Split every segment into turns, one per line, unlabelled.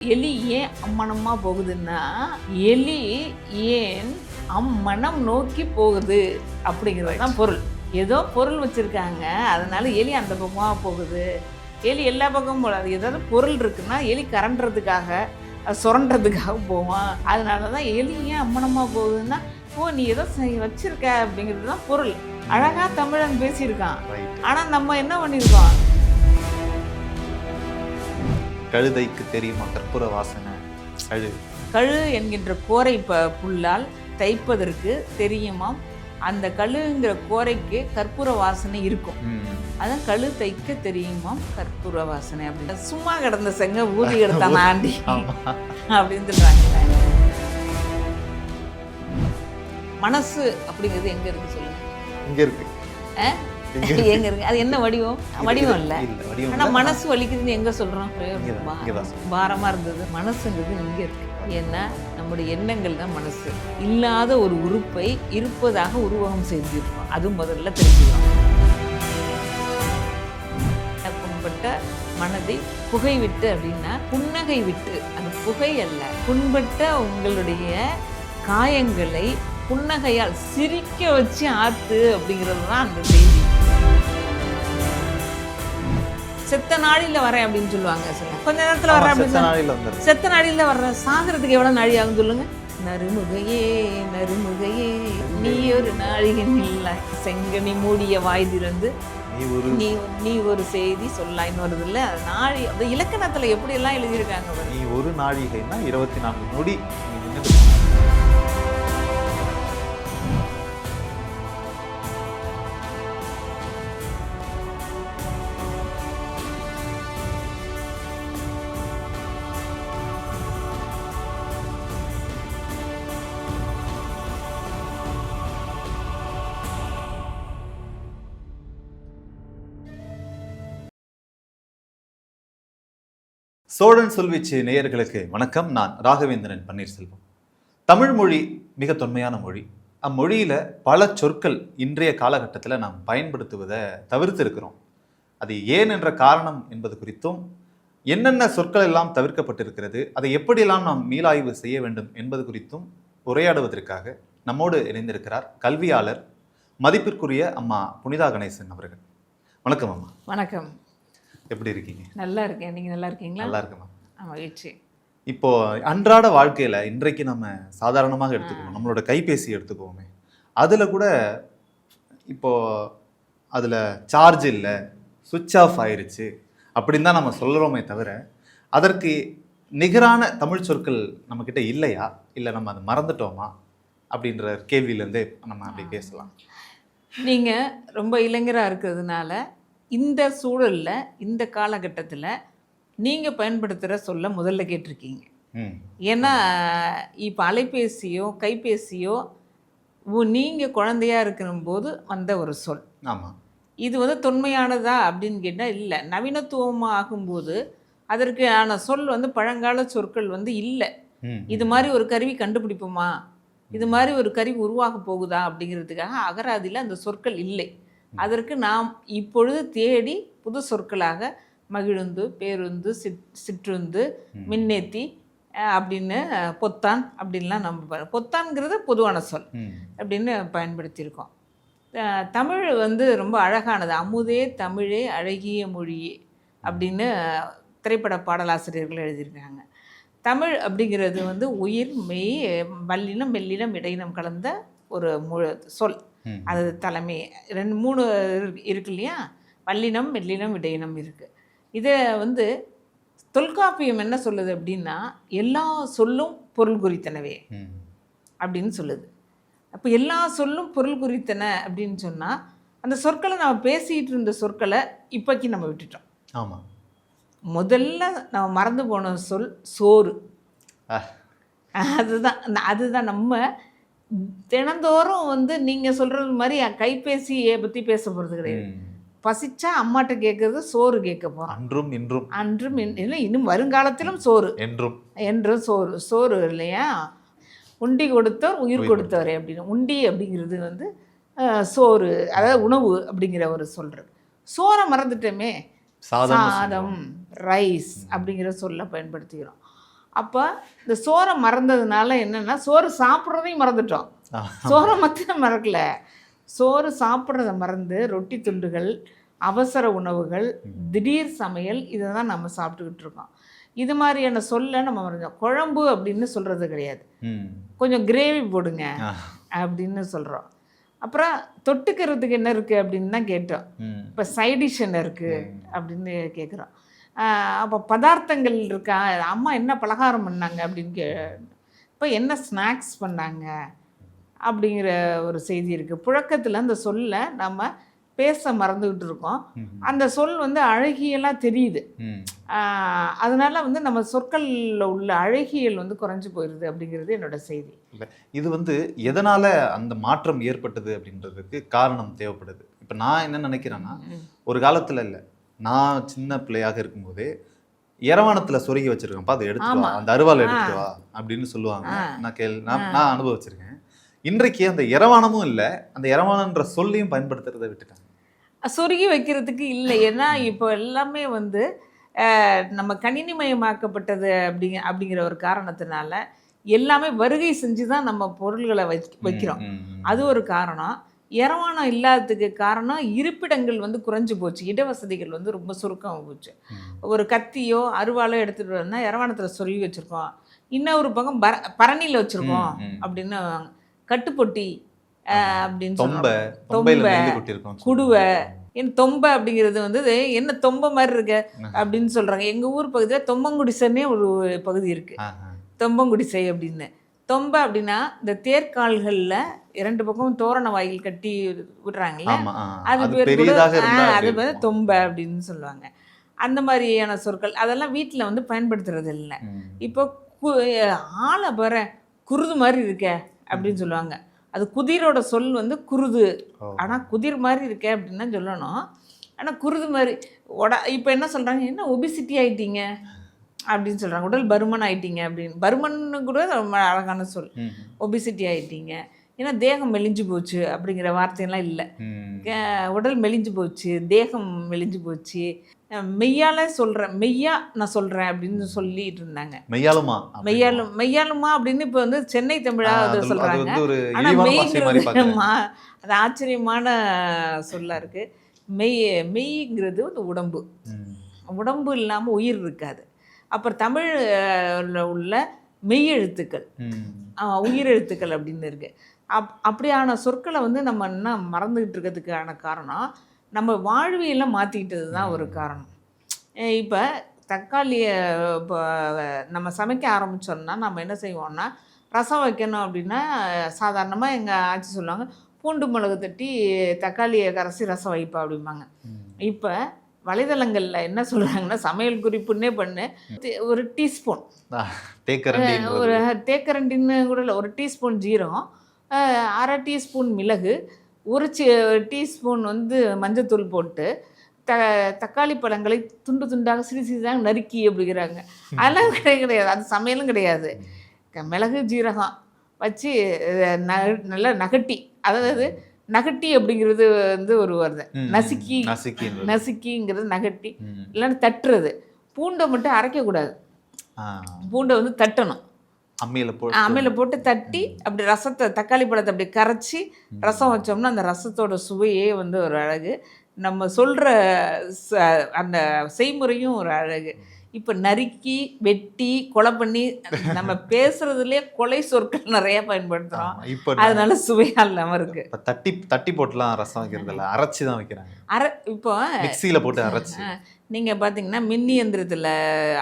எலி ஏன் அம்மனமா போகுதுன்னா, எலி ஏன் அம்மனம் நோக்கி போகுது அப்படிங்கிறது தான் பொருள். ஏதோ பொருள் வச்சுருக்காங்க, அதனால எலி அந்த பக்கமாக போகுது. எலி எல்லா பக்கமும் போகாது. ஏதாவது பொருள் இருக்குன்னா எலி கரண்டுறதுக்காக, சுரண்டுறதுக்காக போவான். அதனால தான் எலி ஏன் அம்மனமாக போகுதுன்னா, ஓ நீ ஏதோ வச்சுருக்க அப்படிங்கிறது தான் பொருள். அழகாக தமிழன் பேசியிருக்கான். ஆனால் நம்ம என்ன பண்ணியிருக்கோம்?
கழுதைக்கு தெரியுமா கற்பூர வாசனை?
கழு என்கின்ற கோரை புல்லால் தைப்பதற்கு தெரியுமாம். அந்த கழுங்கிற கோரைக்கு கற்பூர வாசனை இருக்கும். அதான் கழு தைக்க தெரியுமாம் கற்பூர வாசனை அப்படின்னு. சும்மா கிடந்த செங்க ஊதி எடுத்தான் ஆண்டி அப்படின்னு சொல்றாங்க. மனசு அப்படிங்கிறது எங்க இருக்கு சொல்லுங்க?
இங்க இருக்கு.
எங்க இருக்கு? அது என்ன வடிவம்? வடிவம் இல்ல. ஆனா மனசு வலிக்குதுன்னு எங்க சொல்றோம்? பாரமா இருந்தது. மனசுங்கிறது இங்க இருக்கு. ஏன்னா நம்முடைய எண்ணங்கள் தான் மனசு. இல்லாத ஒரு உறுப்பை இருப்பதாக உருவகம் செஞ்சிருக்கோம். அது முதல்ல தெரிஞ்சுக்கணும். புண்பட்ட மனதை புகை விட்டு அப்படின்னா புன்னகை விட்டு, அது புகை அல்ல. புண்பட்ட உங்களுடைய காயங்களை புன்னகையால் சிரிக்க வச்சு ஆத்து அப்படிங்கிறது தான் அந்த செய்தி. செத்த நாடியில வரேன் அப்படின்னு சொல்லுவாங்க. கொஞ்ச நேரத்துல வரேன் அப்படின்னு. செத்த நாடியில வர்றேன். சாகிறதுக்கு எவ்வளவு நாழி ஆகும் சொல்லுங்க? நறுமுகையே நறுமுகையே நீ ஒரு நாழிகன் இல்ல, செங்கனி மூடிய வாய் திறந்து நீ ஒரு செய்தி சொல்லாயின்னு வருது இல்ல. நாழி அந்த இலக்கணத்துல எப்படி எல்லாம் எழுதியிருக்காங்க.
நீ ஒரு நாழிகைன்னா 24 நொடி. சோழன் சொல்வீச்சு நேயர்களுக்கு வணக்கம். நான் ராகவேந்திரன் பன்னீர்செல்வம். தமிழ் மொழி மிக தொன்மையான மொழி. அம்மொழியில் பல சொற்கள் இன்றைய காலகட்டத்தில் நாம் பயன்படுத்துவதை தவிர்த்து இருக்கிறோம். அது ஏன் என்ற காரணம் என்பது குறித்தும், என்னென்ன சொற்கள் எல்லாம் தவிர்க்கப்பட்டிருக்கிறது, அதை எப்படியெல்லாம் நாம் மீளாய்வு செய்ய வேண்டும் என்பது குறித்தும் உரையாடுவதற்காக நம்மோடு இணைந்திருக்கிறார் கல்வியாளர் மதிப்பிற்குரிய அம்மா புனிதா கணேசன் அவர்கள். வணக்கம் அம்மா.
வணக்கம்.
எப்படி இருக்கீங்க?
நல்லா இருக்கேன். நீங்கள் நல்லா இருக்கீங்களா?
நல்லா இருக்கேன்.
மகிழ்ச்சி.
இப்போ அன்றாட வாழ்க்கையில் இன்றைக்கு நம்ம சாதாரணமாக எடுத்துக்கணும், நம்மளோட கைபேசி எடுத்துக்கோமே, அதில் கூட இப்போ அதில் சார்ஜ் இல்லை, சுவிட்ச் ஆஃப் ஆயிடுச்சு அப்படின்னு தான் நம்ம சொல்கிறோமே தவிர, அதற்கு நிகரான தமிழ் சொற்கள் நம்மக்கிட்ட இல்லையா, இல்லை நம்ம அதை மறந்துட்டோமா அப்படின்ற கேள்வியிலேருந்தே நம்ம அப்படி பேசலாம்.
நீங்கள் ரொம்ப இளைஞராக இருக்கிறதுனால இந்த சூழலில் இந்த காலகட்டத்தில் நீங்கள் பயன்படுத்துகிற சொல்ல முதல்ல கேட்டிருக்கீங்க. ஏன்னா இப்போ அலைபேசியோ கைபேசியோ நீங்கள் குழந்தையாக இருக்கிறபோது வந்த ஒரு சொல்.
ஆமாம்.
இது தொன்மையானதா அப்படின்னு கேட்டால் இல்லை. நவீனத்துவமாக ஆகும்போது அதற்கான சொல் பழங்கால சொற்கள் இல்லை. இது மாதிரி ஒரு கருவி கண்டுபிடிப்போமா, இது மாதிரி ஒரு கருவி உருவாக போகுதா அப்படிங்கிறதுக்காக அகராதியில் அந்த சொற்கள் இல்லை. அதற்கு நாம் இப்பொழுது தேடி புது சொற்களாக மகிழுந்து, பேருந்து, சிற்றுந்து, மின்னேத்தி அப்படின்னு, பொத்தான் அப்படின்லாம் நம்ம பொத்தான்கிறது பொதுவான சொல் அப்படின்னு பயன்படுத்தியிருக்கோம். தமிழ் ரொம்ப அழகானது. அமுதே தமிழே அழகிய மொழியே அப்படின்னு திரைப்பட பாடலாசிரியர்கள் எழுதியிருக்காங்க. தமிழ் அப்படிங்கிறது உயிர், மெய், வல்லினம், மெல்லினம், இடையினம் கலந்த ஒரு சொல். அது தலைமை 2-3 இருக்கு இல்லையா? வல்லினம், மெல்லினம், இடையினம் இருக்குது. இதை தொல்காப்பியம் என்ன சொல்லுது அப்படின்னா, எல்லா சொல்லும் பொருள் குறித்தனவே அப்படின்னு சொல்லுது. அப்போ எல்லா சொல்லும் பொருள் குறித்தன அப்படின்னு சொன்னால், அந்த சொற்களை நம்ம பேசிகிட்டு இருந்த சொற்களை இப்போக்கி நம்ம விட்டுட்டோம்.
ஆமாம். முதல்ல
நம்ம மறந்து போன சொல் சோறு. அதுதான் நம்ம தினந்தோறும் நீங்கள் சொல்கிறது மாதிரி கைபேசியை பற்றி பேச போகிறது கிடையாது. பசிச்சா அம்மாட்ட கேட்கறது சோறு கேட்க போகிறோம். அன்றும் இன்னும் வருங்காலத்திலும் சோறு, என்றும் சோறு இல்லையா? உண்டி கொடுத்தவர் உயிர் கொடுத்தவரே அப்படின்னு. உண்டி அப்படிங்கிறது சோறு, அதாவது உணவு அப்படிங்கிற ஒரு சொல்கிறது. சோறை மறந்துட்டோமே. சாதம், ரைஸ் அப்படிங்கிற சொல்ல பயன்படுத்திக்கிறோம். அப்போ இந்த சோறை மறந்ததுனால என்னென்னா சோறு சாப்பிட்றதையும் மறந்துட்டோம். சோறை மத்தியம் மறக்கல, சோறு சாப்பிட்றத மறந்து ரொட்டி துண்டுகள், அவசர உணவுகள், திடீர் சமையல் இதை தான் நம்ம சாப்பிட்டுக்கிட்டு இருக்கோம். இது மாதிரியான சொல்ல நம்ம மறந்தோம். குழம்பு அப்படின்னு சொல்கிறது கிடையாது, கொஞ்சம் கிரேவி போடுங்க அப்படின்னு சொல்கிறோம். அப்புறம் தொட்டுக்கிறதுக்கு என்ன இருக்குது அப்படின்னு தான் கேட்டோம். இப்போ சைடிஷ் என்ன இருக்குது அப்படின்னு கேட்குறோம். அப்போ பதார்த்தங்கள் இருக்கா, அம்மா என்ன பலகாரம் பண்ணாங்க அப்படின்னு இப்போ என்ன ஸ்நாக்ஸ் பண்ணாங்க அப்படிங்கிற ஒரு செய்தி இருக்குது. புழக்கத்தில் அந்த சொல்ல நம்ம பேச மறந்துக்கிட்டு இருக்கோம். அந்த சொல் வந்து அழகியலாக தெரியுது. அதனால வந்து நம்ம சொற்களில் உள்ள அழகியல் வந்து குறைஞ்சி போயிடுது அப்படிங்கிறது என்னோட செய்தி.
இது வந்து எதனால அந்த மாற்றம் ஏற்பட்டது அப்படின்றதுக்கு காரணம் தேவைப்படுது. இப்போ நான் என்ன நினைக்கிறேன்னா, ஒரு காலத்தில் இல்லை, நான் சின்ன பிள்ளையாக இருக்கும்போதே இரவாணத்தில் சொருகி வச்சிருக்கேன்ப்பா, அதை எடுத்துட்டு வா, அந்த அருவாள் எடுத்துட்டு வா அப்படின்னு சொல்லுவாங்க. நான் அனுபவிச்சிருக்கேன். இன்றைக்கு அந்த இரவாணமும் இல்லை, அந்த இரவாணன்ற சொல்லையும் பயன்படுத்துறதை விட்டுட்டாங்க.
சொருகி வைக்கிறதுக்கு இல்லை. ஏன்னா இப்போ எல்லாமே வந்து நம்ம கணினிமயமாக்கப்பட்டது அப்படிங்கிற ஒரு காரணத்தினால எல்லாமே வருகை செஞ்சு தான் நம்ம பொருள்களை வைக்கிறோம். அது ஒரு காரணம். இரவாணம் இல்லாததுக்கு காரணம் இருப்பிடங்கள் வந்து குறைஞ்சி போச்சு, இடவசதிகள் வந்து ரொம்ப சுருக்கம் போச்சு. ஒரு கத்தியோ அருவாளோ எடுத்துகிட்டு வரணும்னா இரவாணத்தில் சொருகி வச்சுருக்கோம், இன்னொரு பக்கம் பரணியில் வச்சுருக்கோம் அப்படின்னு, கட்டுப்பொட்டி அப்படின்னு சொல்லுவோம், தொம்பை, குடுவை. என் தொம்பை அப்படிங்கிறது வந்து என்ன தொம்பை மாதிரி இருக்க அப்படின்னு சொல்கிறாங்க. எங்கள் ஊர் பகுதியில் தொம்பங்குடிசைன்னே ஒரு பகுதி இருக்குது, தொம்பங்குடிசை அப்படின்னு. தொம்பை அப்படின்னா இந்த தேர்கால்களில் 2 பக்கமும் தோரண வாயில் கட்டி விடுறாங்கல்ல, அது பேர் கூட அது வந்து தொம்பை அப்படின்னு சொல்லுவாங்க. அந்த மாதிரியான சொற்கள் அதெல்லாம் வீட்டில் வந்து பயன்படுத்துறது இல்லை. இப்போ ஆளை பார குருது மாதிரி இருக்க அப்படின்னு சொல்லுவாங்க. அது குதிரோட சொல் வந்து குருது, ஆனால் குதிர் மாதிரி இருக்க அப்படின்னு தான் சொல்லணும். ஆனால் குருது மாதிரி இப்போ என்ன சொல்கிறாங்க, என்ன ஒபிசிட்டி ஆகிட்டீங்க அப்படின்னு சொல்கிறாங்க, உடல் பருமன் ஆகிட்டீங்க அப்படின்னு. பருமன்னு கூட ரொம்ப அழகான சொல், ஒபிசிட்டி ஆகிட்டீங்க. ஏன்னா தேகம் மெலிஞ்சு போச்சு அப்படிங்கிற வார்த்தையெல்லாம் இல்லை. உடல் மெலிஞ்சு போச்சு, தேகம் மெலிஞ்சு போச்சு, மெய்யால சொல்கிறேன், மெய்யா நான் சொல்கிறேன் அப்படின்னு சொல்லிட்டு இருந்தாங்க. மெய்யாலுமா அப்படின்னு இப்போ வந்து சென்னை தமிழாக சொல்கிறாங்க. ஆனால் மெய்ங்கிறதுமா அது ஆச்சரியமான சொல்லாக இருக்குது. மெய்ங்கிறது வந்து உடம்பு, உடம்பு இல்லாமல் உயிர் இருக்காது. அப்புறம் தமிழில் உள்ள மெய்யெழுத்துக்கள், உயிரெழுத்துக்கள் அப்படின்னு இருக்குது. அப்படியான சொற்களை வந்து நம்ம என்ன மறந்துக்கிட்டு இருக்கிறதுக்கான காரணம் நம்ம வாழ்வியலை மாற்றிக்கிட்டது தான் ஒரு காரணம். இப்போ தக்காளியை இப்போ நம்ம சமைக்க ஆரம்பித்தோம்னா நம்ம என்ன செய்வோம்னா, ரசம் வைக்கணும் அப்படின்னா சாதாரணமாக எங்கள் ஆச்சி சொல்லுவாங்க, பூண்டு மிளகு தட்டி தக்காளியை கரைச்சி ரசம் வைப்பா அப்படிம்பாங்க. இப்போ வலைதளங்களில் என்ன சொல்கிறாங்கன்னா, சமையல் குறிப்புன்னே பண்ணு, ஒரு டீஸ்பூன் ஒரு தேக்கரண்டின்னு கூட இல்லை, ஒரு டீஸ்பூன் ஜீரகம், 1/2 டீஸ்பூன் மிளகு, 1 டீஸ்பூன் வந்து மஞ்சத்தூள் போட்டு தக்காளி பழங்களை துண்டு துண்டாக சிறிதாக நறுக்கி அப்படிங்கிறாங்க. அதெல்லாம் கிடையாது, அது சமையலும் கிடையாது. மிளகு ஜீரகம் வச்சு நல்லா நகட்டி, அதாவது நகட்டி அப்படிங்கிறது வந்து ஒரு வருது, நசுக்கிங்கிறது நகட்டி, இல்லைன்னா தட்டுறது. பூண்டை மட்டும் அரைக்கக்கூடாது, பூண்டை வந்து தட்டணும், அம்மியில் போட்டு தட்டி அப்படி ரசத்தை, தக்காளி பழத்தை அப்படி கரைச்சி ரசம் வச்சோம்னா அந்த ரசத்தோட சுவையே வந்து ஒரு அழகு, நம்ம சொல்கிற அந்த செய்முறையும் ஒரு அழகு. இப்போ நறுக்கி வெட்டி கொலை பண்ணி நம்ம பேசுறதுலேயே கொலை சொற்கள் நிறைய பயன்படுத்துகிறோம், அதனால சுவையாக இல்லாமல் இருக்கு.
தட்டி போட்டுலாம் ரசம் வைக்கிறதில்ல, அரைச்சி தான் வைக்கிறாங்க. இப்போ மிக்ஸியில் போட்டு அரைச்சி,
நீங்கள் பார்த்தீங்கன்னா மின்னி எந்திரத்தில்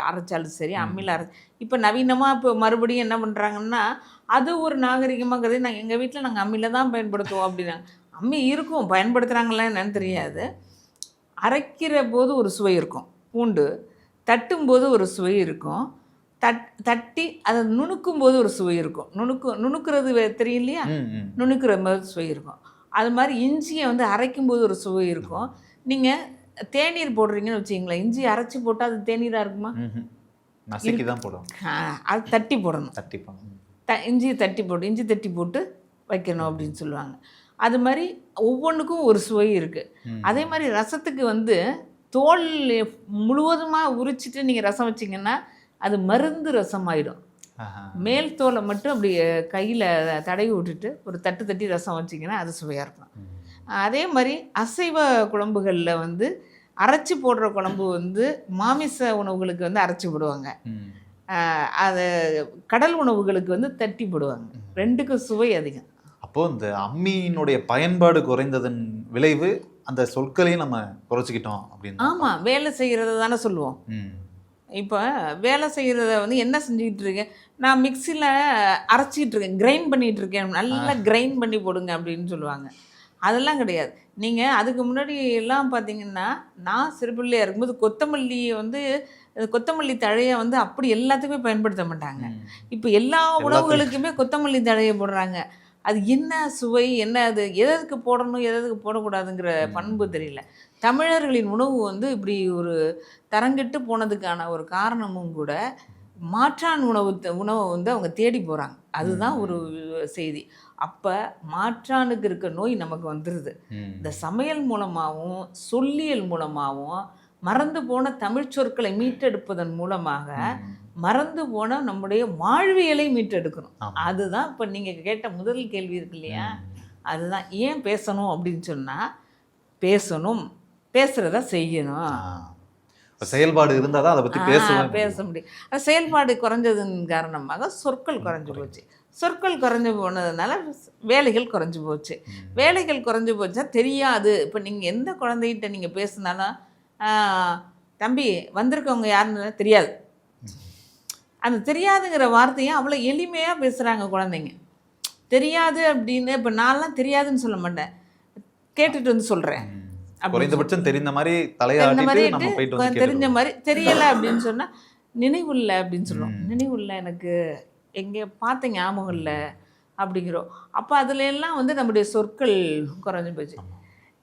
அரைச்சாலும் சரி, அம்மியில் இப்போ நவீனமாக இப்போ மறுபடியும் என்ன பண்ணுறாங்கன்னா, அது ஒரு நாகரிகமாக கதை. நாங்கள் எங்கள் வீட்டில் நாங்கள் அம்மியில் தான் பயன்படுத்துவோம் அப்படின்னாங்க. அம்மி இருக்கும், பயன்படுத்துகிறாங்களா என்னன்னு தெரியாது. அரைக்கிற போது ஒரு சுவை இருக்கும், பூண்டு தட்டும்போது ஒரு சுவை இருக்கும், தட்டி அதை நுணுக்கும் போது ஒரு சுவை இருக்கும். நுணுக்கிறது தெரியும் இல்லையா, நுணுக்கிற மாதிரி சுவை இருக்கும். அது மாதிரி இஞ்சியை வந்து அரைக்கும் போது ஒரு சுவை இருக்கும். நீங்கள் தேநீர் போடுறீங்கன்னு வச்சுங்களேன், இஞ்சி அரைச்சி போட்டால் அது தேநீராக இருக்குமா?
நசுக்கி தான் போடும்,
அது தட்டி போடணும், இஞ்சி தட்டி போட்டு வைக்கணும் அப்படின்னு சொல்லுவாங்க. அது மாதிரி ஒவ்வொன்றுக்கும் ஒரு சுவை இருக்குது. அதே மாதிரி ரசத்துக்கு வந்து தோல் முழுவதுமாக உரிச்சிட்டு நீங்கள் ரசம் வச்சிங்கன்னா அது மருந்து ரசம் ஆயிடும். மேல் தோலை மட்டும் அப்படி கையில் தடவி விட்டுட்டு ஒரு தட்டு தட்டி ரசம் வச்சிங்கன்னா அது சுவையாக இருக்கும். அதே மாதிரி அசைவ குழம்புகளில் வந்து அரைச்சி போடுற குழம்பு வந்து மாமிச உணவுகளுக்கு வந்து அரைச்சி போடுவாங்க. அதை கடல் உணவுகளுக்கு வந்து தட்டி போடுவாங்க. ரெண்டுக்கும் சுவை அதிகம்.
அப்போது இந்த அம்மியினுடைய பயன்பாடு குறைந்ததன் விளைவு அந்த சொற்களையும் நம்ம குறைச்சிக்கிட்டோம் அப்படின்னு.
ஆமாம், வேலை செய்கிறது தானே சொல்லுவோம். இப்போ வேலை செய்கிறத வந்து என்ன செஞ்சுக்கிட்டு இருக்கேன், நான் மிக்சியில் அரைச்சிக்கிட்டு இருக்கேன், கிரைண்ட் பண்ணிகிட்டு இருக்கேன், நல்லா கிரைண்ட் பண்ணி போடுங்க அப்படின்னு சொல்லுவாங்க. அதெல்லாம் கிடையாது. நீங்கள் அதுக்கு முன்னாடி எல்லாம் பார்த்தீங்கன்னா, நான் சிறுபிள்ளையாக இருக்கும்போது கொத்தமல்லியை வந்து கொத்தமல்லி தழையை வந்து அப்படி எல்லாத்துக்குமே பயன்படுத்த மாட்டாங்க. இப்போ எல்லா உணவுகளுக்குமே கொத்தமல்லி தழையை போடுறாங்க. அது என்ன சுவை, என்ன அது எதற்கு போடணும் எதற்கு போடக்கூடாதுங்கிற பண்பு தெரியல. தமிழர்களின் உணவு வந்து இப்படி ஒரு தரங்கெட்டு போனதுக்கான ஒரு காரணமும் கூட மாற்றான் உணவை வந்து அவங்க தேடி போகிறாங்க. அதுதான் ஒரு செய்தி. அப்போ மாற்றானுக்கு இருக்க நோய் நமக்கு வந்துடுது. இந்த சமையல் மூலமாகவும் சொல்லியல் மூலமாகவும் மறந்து போன தமிழ் சொற்களை மீட்டெடுப்பதன் மூலமாக மறந்து போன நம்முடைய வாழ்வியலை மீட்டெடுக்கணும். அதுதான் இப்போ நீங்கள் கேட்ட முதல் கேள்வி இருக்கு இல்லையா, அதுதான் ஏன் பேசணும் அப்படின்னு சொன்னால், பேசணும், பேசுகிறத செய்யணும்.
செயல்பாடு இருந்தால் தான் அதை பற்றி பேச
முடியும். அது செயல்பாடு குறைஞ்சதன் காரணமாக சொற்கள் குறைஞ்சி போச்சு. சொற்கள் குறைஞ்சி போனதுனால வேலைகள் குறைஞ்சி போச்சு. வேலைகள் குறைஞ்சி போச்சா தெரியாது. இப்போ நீங்கள் எந்த குழந்தைகிட்ட நீங்கள் பேசுனாலும் தம்பி வந்திருக்கவங்க யாருன்னு தெரியாது. அந்த தெரியாதுங்கிற வார்த்தையை அவ்வளோ எளிமையாக பேசுகிறாங்க குழந்தைங்க. தெரியாது அப்படின்னு இப்போ நான்லாம் தெரியாதுன்னு சொல்ல மாட்டேன், கேட்டுட்டு வந்து சொல்கிறேன்.
குறைந்தபட்சம் தெரிந்த மாதிரி தலையாடிட்டு
தெரிஞ்ச மாதிரி தெரியலை அப்படின்னு சொன்னால் நினைவுள்ள அப்படின்னு சொல்லுவோம். நினைவுள்ள எனக்கு எங்கே பார்த்த ஞாபகம் இல்லை அப்படிங்கிறோம். அப்போ அதுல எல்லாம் வந்து நம்முடைய சொற்கள் குறைஞ்சி போச்சு.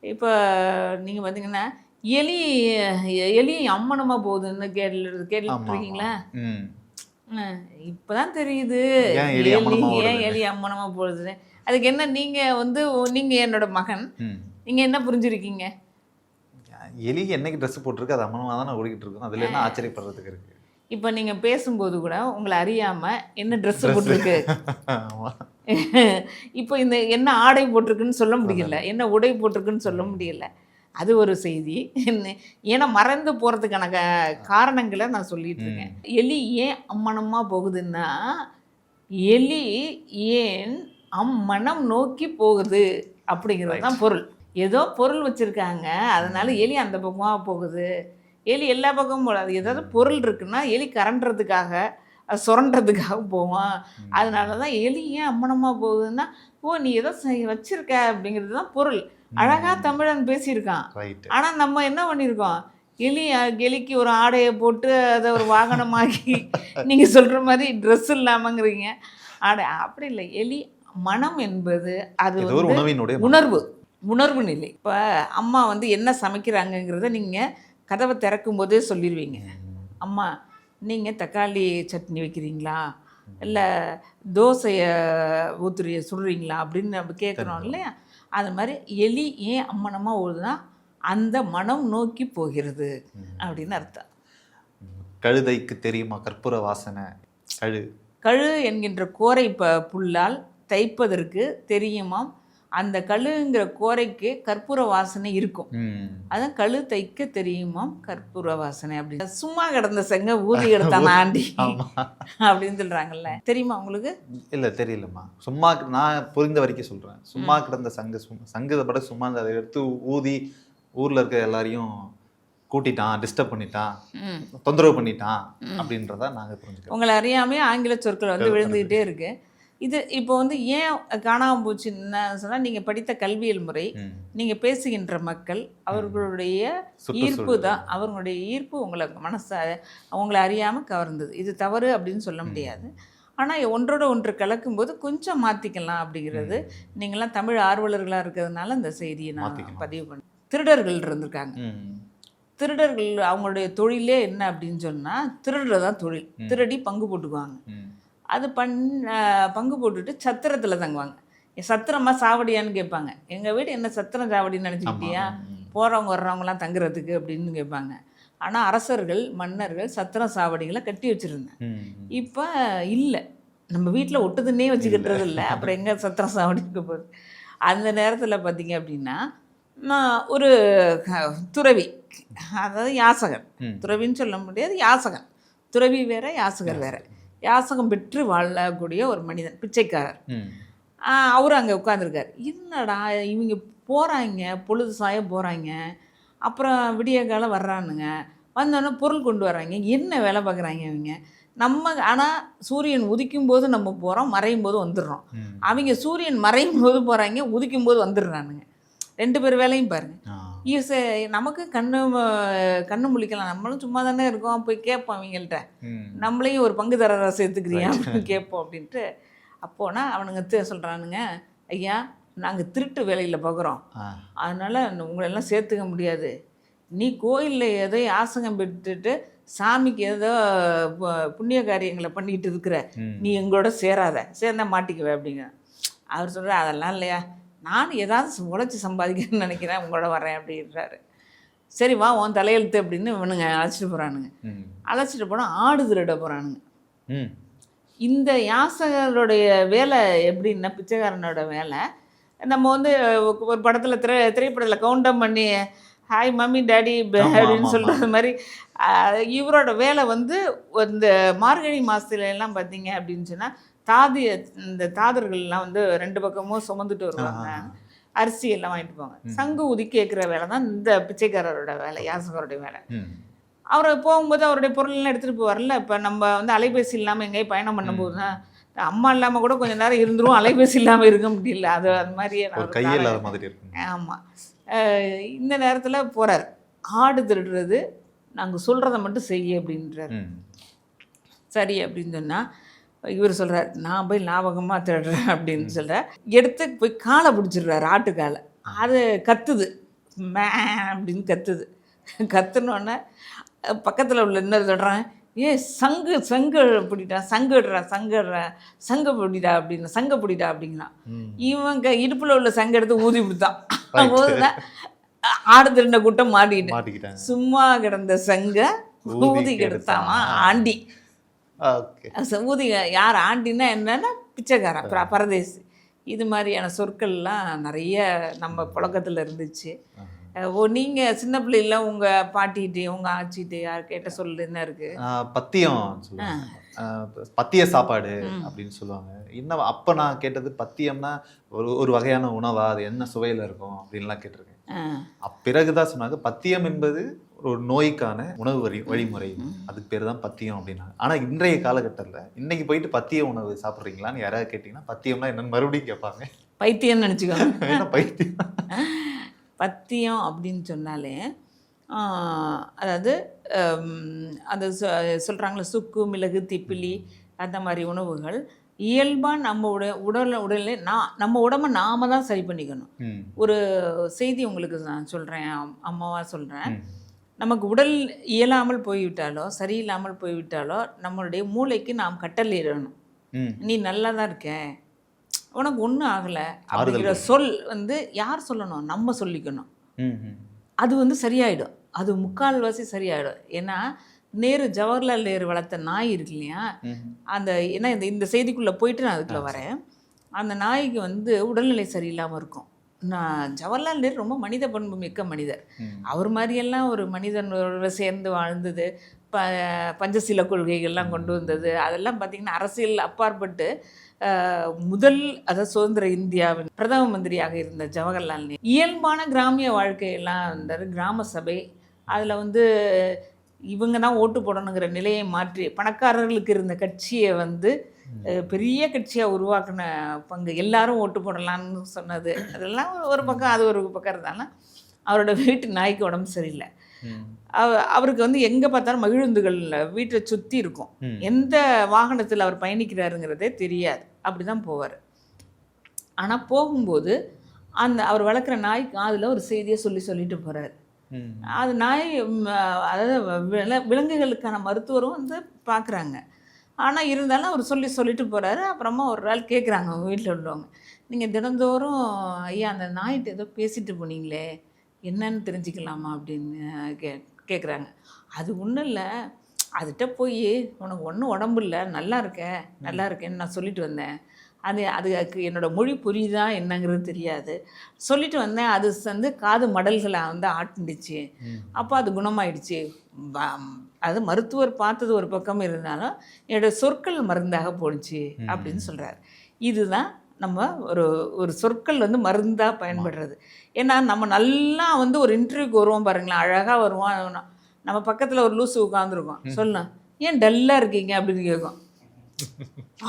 இப்போ நீங்கள் பார்த்தீங்கன்னா எலி அம்மனமாக போகுதுன்னு கேட்டுருக்கீங்களா? இப்போதான் தெரியுது ஏன் எலி அம்மனமாக போகுதுன்னு. அதுக்கு என்ன, நீங்கள் என்னோட மகன், நீங்கள் என்ன புரிஞ்சிருக்கீங்க?
எலி என்னைக்கு ட்ரெஸ் போட்டிருக்கு அது அம்மனமாக தான் ஓடிக்கிட்டு இருக்கோம். அதில் என்ன ஆச்சரியப்படுறதுக்கு இருக்குது?
இப்போ நீங்கள் பேசும்போது கூட உங்களை அறியாமல் என்ன ட்ரெஸ் போட்டிருக்கு, இப்போ இந்த என்ன ஆடை போட்டிருக்குன்னு சொல்ல முடியல, என்ன உடை போட்டிருக்குன்னு சொல்ல முடியல. அது ஒரு செய்தி. ஏன்னா மறந்து போகிறதுக்கான காரணங்களை நான் சொல்லிட்டு இருக்கேன். எலி ஏன் அம்மனமாக போகுதுன்னா, எலி ஏன் அம்மனம் நோக்கி போகுது அப்படிங்கிறது தான் பொருள். ஏதோ பொருள் வச்சுருக்காங்க, அதனால எலி அந்த பக்கமாக போகுது. எலி எல்லா பக்கமும் போகாது. ஏதாவது பொருள் இருக்குன்னா எலி கரண்டுறதுக்காக சுரண்டுறதுக்காக போவோம். அதனால தான் எலி ஏன் அம்மனமாக போகுதுன்னா, ஓ நீ ஏதோ வச்சுருக்க அப்படிங்கிறது தான் பொருள். அழகாக தமிழன் பேசியிருக்கான். ஆனால் நம்ம என்ன பண்ணியிருக்கோம், எலிக்கு ஒரு ஆடையை போட்டு அதை ஒரு வாகனமாக்கி நீங்கள் சொல்கிற மாதிரி ட்ரெஸ் இல்லாமங்கிறீங்க. ஆடை அப்படி இல்லை. எலி மனம் என்பது அது உணர்வு நிலை. இப்போ அம்மா வந்து என்ன சமைக்கிறாங்கங்கிறத நீங்கள் கதவை திறக்கும் போதே சொல்லிடுவீங்க. அம்மா நீங்கள் தக்காளி சட்னி வைக்கிறீங்களா, இல்லை தோசையை சுடுறீங்களா அப்படின்னு நம்ம கேட்குறோம் இல்லையா. அது மாதிரி எலி ஏன் அம்மனமாக ஓடுதுன்னா அந்த மனம் நோக்கி போகிறது அப்படின்னு அர்த்தம்.
கழுதைக்கு தெரியுமா கற்பூர வாசனை?
கழு என்கின்ற கோரை புல்லால் தைப்பதற்கு தெரியுமாம். அந்த கழுங்கிற கோரைக்கு கற்பூர வாசனை இருக்கும். அதான் கழு தைக்க தெரியுமாம் கற்பூர வாசனை அப்படின்னு. சும்மா கிடந்த செங்க ஊதி எடுத்தான் ஆண்டி அப்படின்னு சொல்றாங்கல்ல, தெரியுமா உங்களுக்கு?
இல்லை தெரியலம்மா. சும்மா நான் புரிந்த வரைக்கும் சொல்றேன். சும்மா கிடந்த சங்கதை பட சும்மா அதை எடுத்து ஊதி ஊர்ல இருக்க எல்லாரையும் கூட்டிட்டான், டிஸ்டர்ப் பண்ணிட்டான், தொந்தரவு பண்ணிட்டான் அப்படின்றத நாங்கள் புரிஞ்சுக்கிறோம்.
உங்களை அறியாமே ஆங்கில சொற்கள் வந்து விழுந்துகிட்டே இருக்கு. இது இப்போ வந்து ஏன் காணாமல் போச்சுன்னு சொன்னால், நீங்கள் படித்த கல்வியல் முறை, நீங்கள் பேசுகின்ற மக்கள், அவர்களுடைய ஈர்ப்பு தான். அவர்களுடைய ஈர்ப்பு உங்களை அறியாமல் கவர்ந்தது. இது தவறு அப்படின்னு சொல்ல முடியாது. ஆனால் ஒன்றோட ஒன்று கலக்கும்போது கொஞ்சம் மாற்றிக்கலாம் அப்படிங்கிறது. நீங்களாம் தமிழ் ஆர்வலர்களாக இருக்கிறதுனால இந்த செய்தியை நான் பதிவு பண்ணேன். திருடர்கள் இருந்திருக்காங்க. திருடர்கள் அவங்களுடைய தொழிலே என்ன அப்படின்னு சொன்னால், திருடுறதான் தொழில். திருடி பங்கு போட்டுக்குவாங்க. அது பங்கு போட்டுட்டு சத்திரத்தில் தங்குவாங்க. சத்திரமா சாவடியான்னு கேட்பாங்க. எங்கள் வீடு என்ன சத்திரம் சாவடின்னு நினச்சிக்கிட்டியா, போகிறவங்க வர்றவங்களாம் தங்குறதுக்கு அப்படின்னு கேட்பாங்க. ஆனால் அரசர்கள் மன்னர்கள் சத்திர சாவடிகளை கட்டி வச்சுருந்தேன். இப்போ இல்லை, நம்ம வீட்டில் ஒட்டுதுன்னே வச்சுக்கிட்டுறது இல்லை, அப்புறம் எங்கே சத்திர சாவடி இருக்க போகுது. அந்த நேரத்தில் பார்த்தீங்க அப்படின்னா நான் ஒரு துறவி, அதாவது யாசகன், துறவின்னு சொல்ல முடியாது, யாசகன். துறவி வேற, யாசகர் வேற. யாசகம் பெற்று வாழக்கூடிய ஒரு மனிதன், பிச்சைக்காரர். அவரும் அங்கே உட்காந்துருக்கார். என்னடா இவங்க போகிறாங்க, பொழுது சாய போகிறாங்க, அப்புறம் விடிய காலம் வர்றானுங்க, வந்தோடனே பொருள் கொண்டு வர்றாங்க, என்ன வேலை பார்க்குறாங்க இவங்க. நம்ம ஆனால் சூரியன் உதிக்கும் போது நம்ம போகிறோம், மறையும் போது வந்துடுறோம். அவங்க சூரியன் மறையும் போது போகிறாங்க, உதிக்கும் போது வந்துடுறானுங்க. 2 பேர் வேலையும் பாருங்கள். நமக்கு கண்ணு முழிக்கலாம், நம்மளும் சும்மா தானே இருக்கோம், போய் கேட்போம் அவங்கள்ட்ட, நம்மளையும் ஒரு பங்குதாரரை சேர்த்துக்கிறியா அப்படின்னு கேட்போம் அப்படின்ட்டு. அப்போனா அவனுங்க சொல்கிறானுங்க, ஐயா நாங்கள் திருட்டு வேலையில் பார்க்குறோம், அதனால் உங்களெல்லாம் சேர்த்துக்க முடியாது. நீ கோயிலில் ஏதோ யாசகம் பெற்றுட்டு சாமிக்கு ஏதோ புண்ணிய காரியங்களை பண்ணிக்கிட்டு இருக்கிற, நீ எங்களோட சேர்ந்தா மாட்டிக்குவே அப்படிங்க. அவர் சொல்கிறார், அதெல்லாம் இல்லையா, நான் ஏதாவது உழைச்சி சம்பாதிக்கணும்னு நினைக்கிறேன், உங்களோட வரேன் அப்படின்றாரு. சரி வா உன் தலையெழுத்து அப்படின்னு இவனுங்க அழைச்சிட்டு போகிறானுங்க. அழைச்சிட்டு போனால் ஆடு திருட போகிறானுங்க. இந்த யாசகருடைய வேலை எப்படின்னா, பிச்சைக்காரனோட வேலை, நம்ம வந்து ஒரு படத்தில் திரைப்படத்தில் கவுண்டம் பண்ணி ஹாய் மம்மி டேடி அப்படின்னு சொல்கிறது மாதிரி இவரோட வேலை வந்து இந்த மார்கழி மாதத்துலலாம் பார்த்தீங்க அப்படின்னு சொன்னால் இந்த தாதர்கள்லாம் வந்து 2 பக்கமும் சுமந்துட்டு வருவாங்க, அரிசி எல்லாம் வாங்கிட்டு போவாங்க. சங்கு ஊதி கேட்குற வேலை தான் இந்த பிச்சைக்காரரோட வேலை, யாசகருடைய வேலை. அவர் போகும்போது அவருடைய பொருள்லாம் எடுத்துகிட்டு போவார்ல. இப்போ நம்ம வந்து அலைபேசி இல்லாமல் எங்கேயும் பயணம் பண்ணும்போது தான், அம்மா இல்லாமல் கூட கொஞ்சம் நேரம் இருந்துரும், அலைபேசி இல்லாமல் இருக்க முடியல, அது மாதிரியே
கையில்லாத மாதிரி இருக்கு.
ஆமாம், இந்த நேரத்தில் போகிறார். ஆடு திருடுறது நாங்கள் சொல்கிறத மட்டும் செய்ய அப்படின்றார். சரி அப்படின்னு சொன்னால் இவர் சொல்கிறார், நான் போய் லாபகமாக திருடுறேன் அப்படின்னு சொல்கிறார். எடுத்து போய் காலை பிடிச்சிடுறாரு, ஆட்டுக்காலை. அது கத்துது, மே அப்படின்னு கத்துது. கத்துனோடனே பக்கத்தில் உள்ள இன்னொரு சொல்கிறான், சங்கு பிடிட்டா, சங்கு பிடிடா அப்படின்னு, சங்க பிடிடா அப்படின்னா. இவங்க இடுப்பில் உள்ள சங்க எடுத்து ஊதி பிடித்தான். ஊதுதான் ஆடு திருண்ட கூட்டம் மாட்டிக்கிட்டேன். சும்மா கிடந்த சங்க ஊதி கெடுத்தாமா ஆண்டி. ஊதி யார் ஆண்டின்னா என்னன்னா பிச்சைக்காரன், பரதேசி. இது மாதிரியான சொற்கள்லாம் நிறைய நம்ம புழக்கத்தில் இருந்துச்சு. நீங்கள் சின்ன பிள்ளைல உங்கள் பாட்டிகிட்டே உங்கள் ஆச்சிகிட்டே யார் கேட்ட சொல்லு என்ன இருக்குது?
பத்தியம் சொல்லுவாங்க, பத்திய சாப்பாடு அப்படின்னு சொல்லுவாங்க. இன்னும் அப்போ நான் கேட்டது பத்தியம்னா ஒரு வகையான உணவா, அது என்ன சுவையில் இருக்கும் அப்படின்லாம் கேட்டிருக்கேன். பிறகுதான் சொன்னாங்க பத்தியம் என்பது ஒரு நோய்க்கான உணவு வழிமுறை, அதுக்கு பேர் தான் பத்தியம் அப்படின்னா. ஆனால் இன்றைய காலகட்டத்தில் இன்னைக்கு போயிட்டு பத்திய உணவு சாப்பிட்றீங்களான்னு யாராவது கேட்டிங்கன்னா பத்தியம்னா என்னன்னு மறுபடியும் கேட்பாங்க.
பைத்தியம்னு நினச்சிக்கோங்க.
என்ன பைத்தியம்?
பத்தியம் அப்படின்னு சொன்னாலே அதாவது அந்த சொல்கிறாங்களே சுக்கு மிளகு திப்பிலி அந்த மாதிரி உணவுகள் இயல்பாக நம்ம உடலே நம்ம உடம்பை நாம தான் சரி பண்ணிக்கணும். ஒரு செய்தி உங்களுக்கு நான் சொல்கிறேன், அம்மாவாக சொல்கிறேன். நமக்கு உடல் இயலாமல் போய்விட்டாலோ சரியில்லாமல் போய்விட்டாலோ நம்மளுடைய மூளைக்கு நாம் கட்டளையிடணும், நீ நல்லா தான் இருக்க, உனக்கு ஒன்றும் ஆகலை அப்படிங்கிற சொல் வந்து யார் சொல்லணும்? நம்ம சொல்லிக்கணும். அது வந்து சரியாயிடும், அது 3/4 சரியாயிடும். ஏன்னா ஜவஹர்லால் நேரு வளர்த்த நாய் இருக்கு இல்லையா, அந்த ஏன்னா இந்த செய்திக்குள்ளே போயிட்டு நான் அதுக்குள்ளே வரேன். அந்த நாய்க்கு வந்து உடல்நிலை சரியில்லாமல் இருக்கும். ஜவஹர்லால் நேரு ரொம்ப மனித பண்பு மிக்க மனிதர். அவர் மாதிரியெல்லாம் ஒரு மனிதனோட சேர்ந்து வாழ்ந்தது, பஞ்சசீல கொள்கைகள்லாம் கொண்டு வந்தது, அதெல்லாம் பார்த்திங்கன்னா அரசியல் அப்பாற்பட்டு அதாவது சுதந்திர இந்தியாவின் பிரதம மந்திரியாக இருந்த ஜவஹர்லால் நேரு இயல்பான கிராமிய வாழ்க்கையெல்லாம் இருந்தார். கிராம சபை, அதில் வந்து இவங்க தான் ஓட்டு போடணுங்கிற நிலையை மாற்றி பணக்காரர்களுக்கு இருந்த கட்சியை வந்து பெரிய கட்சியாக உருவாக்கின பங்கு, எல்லாரும் ஓட்டு போடலான்னு சொன்னது, அதெல்லாம் ஒரு பக்கம், அது ஒரு பக்கம் இருந்தாலும் அவரோட வீட்டு நாய்க்கு உடம்பு சரியில்லை. அவருக்கு வந்து எங்கே பார்த்தாலும் மகிழுந்துகள் வீட்டை சுற்றி இருக்கும், எந்த வாகனத்தில் அவர் பயணிக்கிறாருங்கிறதே தெரியாது, அப்படி தான் போவார். ஆனால் போகும்போது அவர் வளர்க்குற நாய்க்கு அதில் ஒரு செய்தியை சொல்லிட்டு போகிறார். அது நாய், அதாவது விலங்குகளுக்கான மருத்துவரும் வந்து பார்க்குறாங்க. ஆனால் இருந்தாலும் அவர் சொல்லிட்டு போகிறாரு. அப்புறமா ஒரு நாள் கேட்குறாங்க அவங்க வீட்டில் உள்ளவங்க, நீங்கள் தினந்தோறும் ஐயா அந்த நாய்கிட்ட ஏதோ பேசிட்டு போனீங்களே, என்னன்னு தெரிஞ்சுக்கலாமா அப்படின்னு கேட்குறாங்க. அது ஒன்றும் இல்லை, அதுகிட்ட போய் உனக்கு ஒன்றும் உடம்பு இல்லை, நல்லா இருக்கேன்னு நான் சொல்லிட்டு வந்தேன். அதுக்கு என்னோட மொழி புரியுதா என்னங்கிறது தெரியாது, சொல்லிட்டு வந்தேன். அது வந்து காது மடல்களை வந்து ஆட்டுண்டுச்சு. அப்போ அது குணமாயிடுச்சு. அது மருத்துவர் பார்த்தது ஒரு பக்கம் இருந்தாலும் என்னோட சொற்கள் மருந்தாக போணுச்சு அப்படின்னு சொல்கிறார். இதுதான் நம்ம ஒரு சொற்கள் வந்து மருந்தாக பயன்படுறது. ஏன்னா நம்ம நல்லா வந்து ஒரு இன்டர்வியூக்கு வருவோம் பாருங்களேன், அழகாக வருவோம். நம்ம பக்கத்தில் ஒரு லூசு உட்காந்துருக்கோம், சொல்லலாம் ஏன் டல்லாக இருக்கீங்க அப்படின்னு கேட்கும்.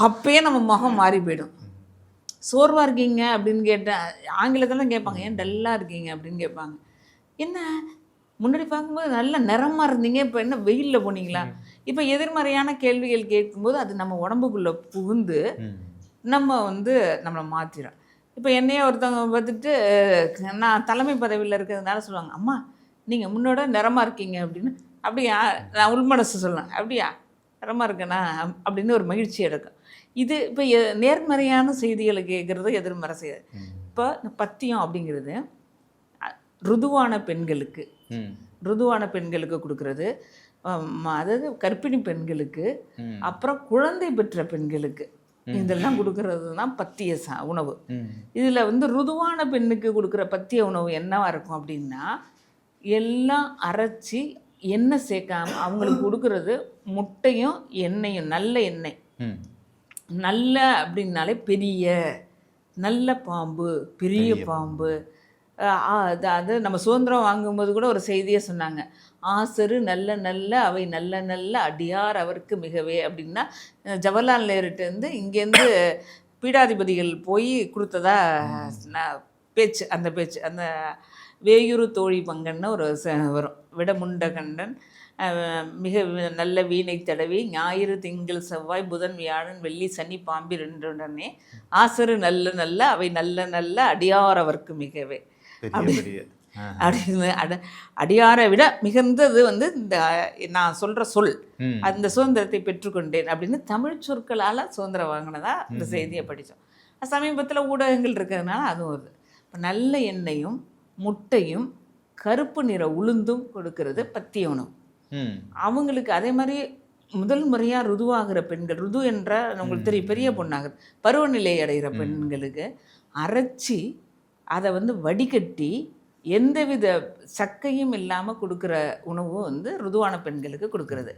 அப்பயே நம்ம முகம் மாறி போயிடும். சோர்வாக இருக்கீங்க அப்படின்னு கேட்டேன், ஆங்கிலத்தில் கேட்பாங்க ஏன் டல்லாக இருக்கீங்க அப்படின்னு கேட்பாங்க. என்ன முன்னாடி பார்க்கும்போது நல்ல நிறமாக இருந்தீங்க, இப்போ என்ன வெயிலில் போனீங்களா? இப்போ எதிர்மறையான கேள்விகள் கேட்கும்போது அது நம்ம உடம்புக்குள்ளே புகுந்து நம்ம வந்து நம்மளை மாற்றிடும். இப்போ என்னையே ஒருத்தவங்க பார்த்துட்டு நான் தலைமை பதவியில் இருக்கிறதுனால சொல்லுவாங்க, அம்மா நீங்கள் முன்னோட நிறமாக இருக்கீங்க அப்படின்னு. அப்படியா? நான் உள்மனசு சொல்லலாம், அப்படியா நிறமாக இருக்கேனா அப்படின்னு ஒரு மகிழ்ச்சி எடுக்கும். இது இப்போ நேர்மறையான செய்திகளை கேட்குறது எதிர்மறை செய்தி. இப்போ பத்தியம் அப்படிங்கிறது ருதுவான பெண்களுக்கு கொடுக்கறது, அதாவது கர்ப்பிணி பெண்களுக்கு, அப்புறம் குழந்தை பெற்ற பெண்களுக்கு இதெல்லாம் கொடுக்கறது தான் பத்திய உணவு. இதில் வந்து ருதுவான பெண்ணுக்கு கொடுக்குற பத்திய உணவு என்னவா இருக்கும் அப்படின்னா, எல்லாம் அரைச்சி எண்ணெய் சேர்க்காம அவங்களுக்கு கொடுக்கறது முட்டையும் எண்ணெயும், நல்ல எண்ணெய். நல்ல அப்படின்னாலே பெரிய நல்ல பாம்பு, பெரிய பாம்பு. அது நம்ம சுதந்திரம் வாங்கும்போது கூட ஒரு செய்தியை சொன்னாங்க, ஆசரு நல்ல நல்ல அவை நல்ல நல்ல அடியார் அவருக்கு மிகவே அப்படின்னா, ஜவஹர்லால் நேருட்டேருந்து இங்கேருந்து பீடாதிபதிகள் போய் கொடுத்ததா பேச்சு. அந்த வேயுறு தோழி பங்கன்னு ஒரு வரும், விடமுண்டகண்டன் மிக நல்ல வீணை தடவி ஞாயிறு திங்கள் செவ்வாய் புதன் வியாழன் வெள்ளி சனி பாம்பு 2 ஆசரு நல்ல நல்ல அவை நல்ல நல்ல அடியார் அவருக்கு மிகவே அப்படின்னு. அடியாரை விட மிகுந்தது வந்து இந்த நான் சொல்கிற சொல். அந்த சுதந்திரத்தை பெற்றுக்கொண்டேன் அப்படின்னு தமிழ் சொற்களால் சுதந்திரம் வாங்கினதா இந்த செய்தியை படித்தோம். சமீபத்தில் ஊடகங்கள் இருக்கிறதுனால அதுவும் வருது. இப்போ நல்ல எண்ணெயும் முட்டையும் கருப்பு நிற உளுந்தும் கொடுக்கறது பத்திய உணவு. அவங்களுக்கு அதே மாதிரி முதல் முறையாக ருதுவாகிற பெண்கள், ருது என்ற உங்களுக்கு தெரியும் பெரிய பொண்ணாகுது, பருவநிலை அடைகிற பெண்களுக்கு அரைச்சி அதை வந்து வடிகட்டி எந்தவித சக்கையும் இல்லாமல் கொடுக்குற உணவு வந்து ருதுவான பெண்களுக்கு கொடுக்கறது.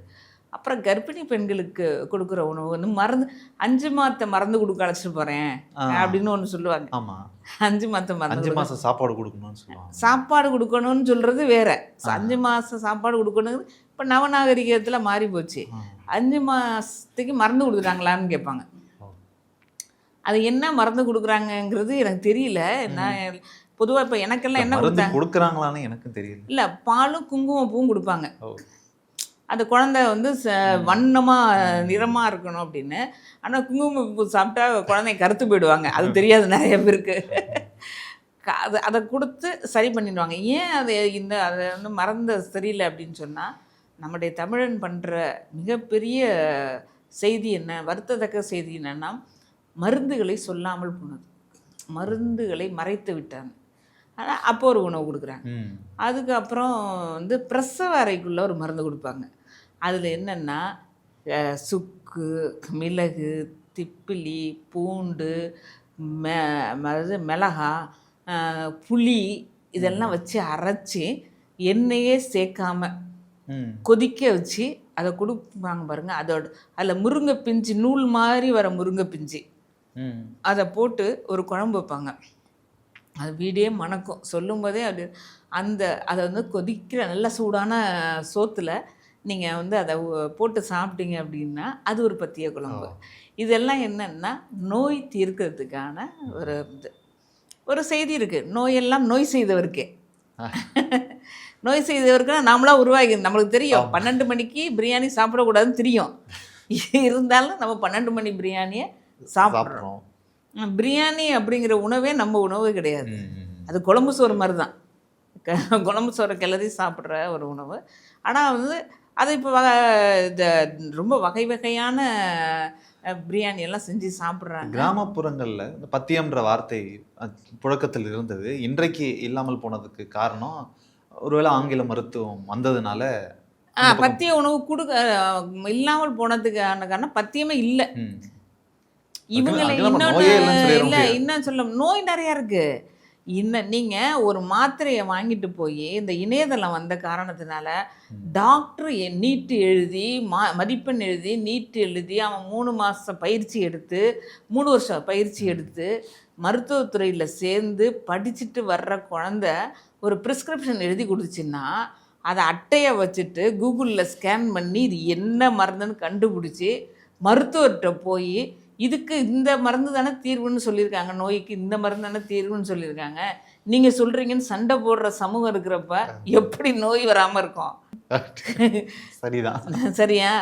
அப்புறம் கர்ப்பிணி பெண்களுக்கு கொடுக்குற உணவு வந்து மருந்து 5 மாத மருந்து கொடுக்க அழைச்சிட்டு போகிறேன் அப்படின்னு ஒன்று சொல்லுவாங்க.
ஆமாம்,
5 மாதம்
சாப்பாடு கொடுக்கணும்னு சொல்லுவாங்க.
சாப்பாடு கொடுக்கணும்னு சொல்கிறது வேற, 5 மாதம் சாப்பாடு கொடுக்கணும். இப்போ நவநாகரிகத்தில் மாறி போச்சு. 5 மாதத்துக்கு மருந்து கொடுக்குறாங்களான்னு கேட்பாங்க. அது என்ன மருந்து கொடுக்குறாங்கங்கிறது எனக்கு தெரியல. நான் பொதுவாக இப்போ எனக்கெல்லாம் என்ன
கொடுக்குறாங்களான்னு எனக்கு தெரியல.
இல்லை, பாலும் குங்குமப்பூவும் கொடுப்பாங்க. அந்த குழந்தை வந்து வண்ணமாக நிறமாக இருக்கணும் அப்படின்னு. ஆனால் குங்குமப்பூ சாப்பிட்டா குழந்தை கருத்து போயிடுவாங்க, அது தெரியாது நிறைய பேருக்கு. அதை கொடுத்து சரி பண்ணிடுவாங்க. ஏன் அதை வந்து மறந்த சரியில்லை அப்படின்னு சொன்னால், நம்முடைய தமிழன் பண்ணுற மிகப்பெரிய செய்தி என்ன, வருத்தத்தக்க செய்தி என்னென்னா, மருந்துகளை சொல்லாமல் போனது, மருந்துகளை மறைத்து விட்டாங்க. ஆனால் அப்போ ஒரு உணவு கொடுக்குறாங்க. அதுக்கப்புறம் வந்து பிரசவ அறைக்குள்ளே ஒரு மருந்து கொடுப்பாங்க. அதில் என்னென்னா சுக்கு, மிளகு, திப்பிலி, பூண்டு, மிளகா, புளி இதெல்லாம் வச்சு அரைச்சி எண்ணெயே சேர்க்காம கொதிக்க வச்சு அதை கொடுப்பாங்க பாருங்க. அதில் முருங்கை பிஞ்சு, நூல் மாதிரி வர முருங்கை பிஞ்சு அதை போட்டு ஒரு குழம்பு வைப்பாங்க. அது வீடே மணக்கும். சொல்லும்போதே அப்படி அதை வந்து கொதிக்கிற நல்ல சூடான சோத்தில் நீங்கள் வந்து அதை போட்டு சாப்பிட்டீங்க அப்படின்னா அது ஒரு பத்திய குழம்பு. இதெல்லாம் என்னென்னா நோய் தீர்க்கிறதுக்கான ஒரு செய்தி இருக்குது. நோயெல்லாம் நோய் செய்தவருக்கே. நோய் செய்தவருக்குன்னா நாமளாக உருவாகி, நம்மளுக்கு தெரியும் 12 மணிக்கு பிரியாணி சாப்பிடக்கூடாதுன்னு தெரியும். இருந்தாலும் நம்ம 12 மணி பிரியாணியை சாப்பிட்றோம். பிரியாணி அப்படிங்கிற உணவே நம்ம உணவு கிடையாது. அது குழம்பு சோறு மாதிரி தான். குழம்பு சோறை கிளறி சாப்பிட்ற ஒரு உணவு. ஆனால் வந்து அது இப்போ ரொம்ப வகை வகையான பிரியாணி எல்லாம் செஞ்சு சாப்பிட்றாங்க.
கிராமப்புறங்களில் இந்த பத்தியம்ன்ற வார்த்தை புழக்கத்தில் இருந்தது, இன்றைக்கு இல்லாமல் போனதுக்கு காரணம் ஒருவேளை ஆங்கில மருத்துவம் வந்ததுனால இந்த பக்கம்
பத்திய உணவு கொடுக்க இல்லாமல் போனதுக்கான காரணம் பத்தியமே இல்லை.
ம்.
இவங்களை
அதுக்கு நம்ம
இன்னொன்று
நோயே இல்லைன்னு சொல்லிட
இல்லை,
முடியாது.
இன்னும் சொல்ல நோய் நிறையா இருக்கு. நீங்கள் ஒரு மாத்திரையை வாங்கிட்டு போய் இந்த இணையதளம் வந்த காரணத்தினால டாக்டர் நீட்டு எழுதி மதிப்பெண் எழுதி நீட்டு எழுதி அவன் 3 மாதம் பயிற்சி எடுத்து 3 வருஷம் பயிற்சி எடுத்து மருத்துவத்துறையில் சேர்ந்து படிச்சுட்டு வர்ற குழந்தை ஒரு ப்ரிஸ்கிரிப்ஷன் எழுதி கொடுத்துச்சின்னா அதை அட்டையை வச்சுட்டு கூகுளில் ஸ்கேன் பண்ணி இது என்ன மருந்துன்னு கண்டுபிடிச்சி மருத்துவர்கிட்ட போய் இதுக்கு இந்த மருந்து தானே தீர்வுன்னு சொல்லியிருக்காங்க, நோய்க்கு இந்த மருந்து தானே தீர்வுன்னு சொல்லியிருக்காங்க, நீங்கள் சொல்கிறீங்கன்னு சண்டை போடுற சமூகம் இருக்கிறப்ப எப்படி நோய் வராமல் இருக்கும்?
சரிதான்.
சரியா?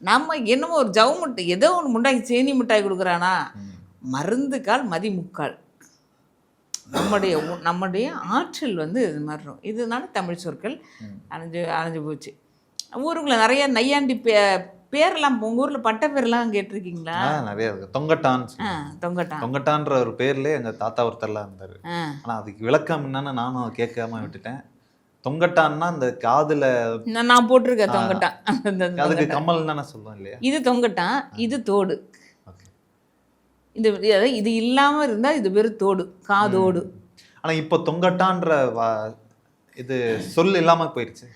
நம்ம என்னமோ ஒரு ஜவு மிட்டாய் ஏதோ ஒன்று முட்டாய் சேனி மிட்டாய் கொடுக்குறானா, மருந்துக்கால் மதிமுக்கால். நம்முடைய ஆற்றல் வந்து இது மாறும். இதனால தமிழ் சொற்கள் அணைஞ்சு போச்சு. ஊருக்குள்ள நிறைய நையாண்டி பேர்லாம் உங்கள் ஊரில் பட்ட பேர்லாம் கேட்டிருக்கீங்களா?
நிறைய இருக்கு. தொங்கட்டான்
தொங்கட்டான்
தொங்கட்டான்ற ஒரு பேர்லேயே எங்கள் தாத்தா ஒருத்தர்லாம் இருந்தார். ஆனால் அதுக்கு விளக்கம் என்னன்னு நானும் கேட்காம விட்டுட்டேன். தொங்கட்டான்னா அந்த காதில்
நான் போட்டிருக்கேன் தொங்கட்டான்.
அதுக்கு கம்மல் தானே சொல்லுவோம் இல்லையா?
இது தொங்கட்டான், இது தோடு. இது இல்லாமல் இருந்தால் இது பேர் தோடு, காதோடு.
ஆனால் இப்போ தொங்கட்டான்ற இது சொல் இல்லாமல் போயிடுச்சு.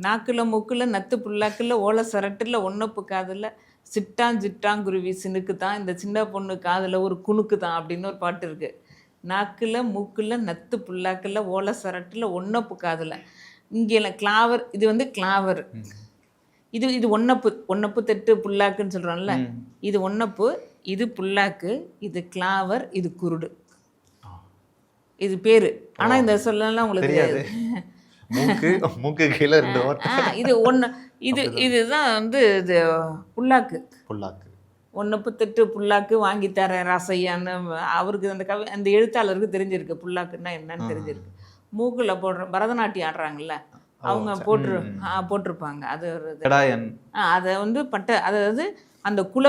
நாக்குல மூக்குல நத்து புல்லாக்குல ஓலை சரட்டுல ஒன்னப்பு காதுல சிட்டாங்குருவி சினுக்கு தான் இந்த சின்ன பொண்ணு காதுல ஒரு குணுக்கு தான் அப்படின்னு ஒரு பாட்டு இருக்கு. நாக்குல மூக்குல நத்து புல்லாக்குல ஓலை சரட்டுல ஒன்னப்பு காதுல. இங்கே கிளாவர், இது வந்து கிளாவர். இது ஒன்னப்பு தெட்டு புல்லாக்குன்னு சொல்றோம்ல, இது ஒன்னப்பு, இது புல்லாக்கு, இது கிளாவர், இது குருடு. இது பேரு. ஆனா இந்த சொல்லலாம் உங்களுக்கு தெரியாது.
மூக்கு கீழே 2 வார்த்தை.
இது ஒன்று, இதுதான் வந்து இது புல்லாக்கு. ஒன்னப்பு தெட்டு புல்லாக்கு வாங்கி தர ராசையான்னு அவருக்கு அந்த எழுத்தாளருக்கு தெரிஞ்சிருக்கு புல்லாக்குன்னா என்னன்னு தெரிஞ்சிருக்கு. மூக்கில் போடுற பரதநாட்டியம் ஆடுறாங்கல்ல அவங்க போட்டிருப்பாங்க. அது ஒரு அதை வந்து அதாவது அந்த குல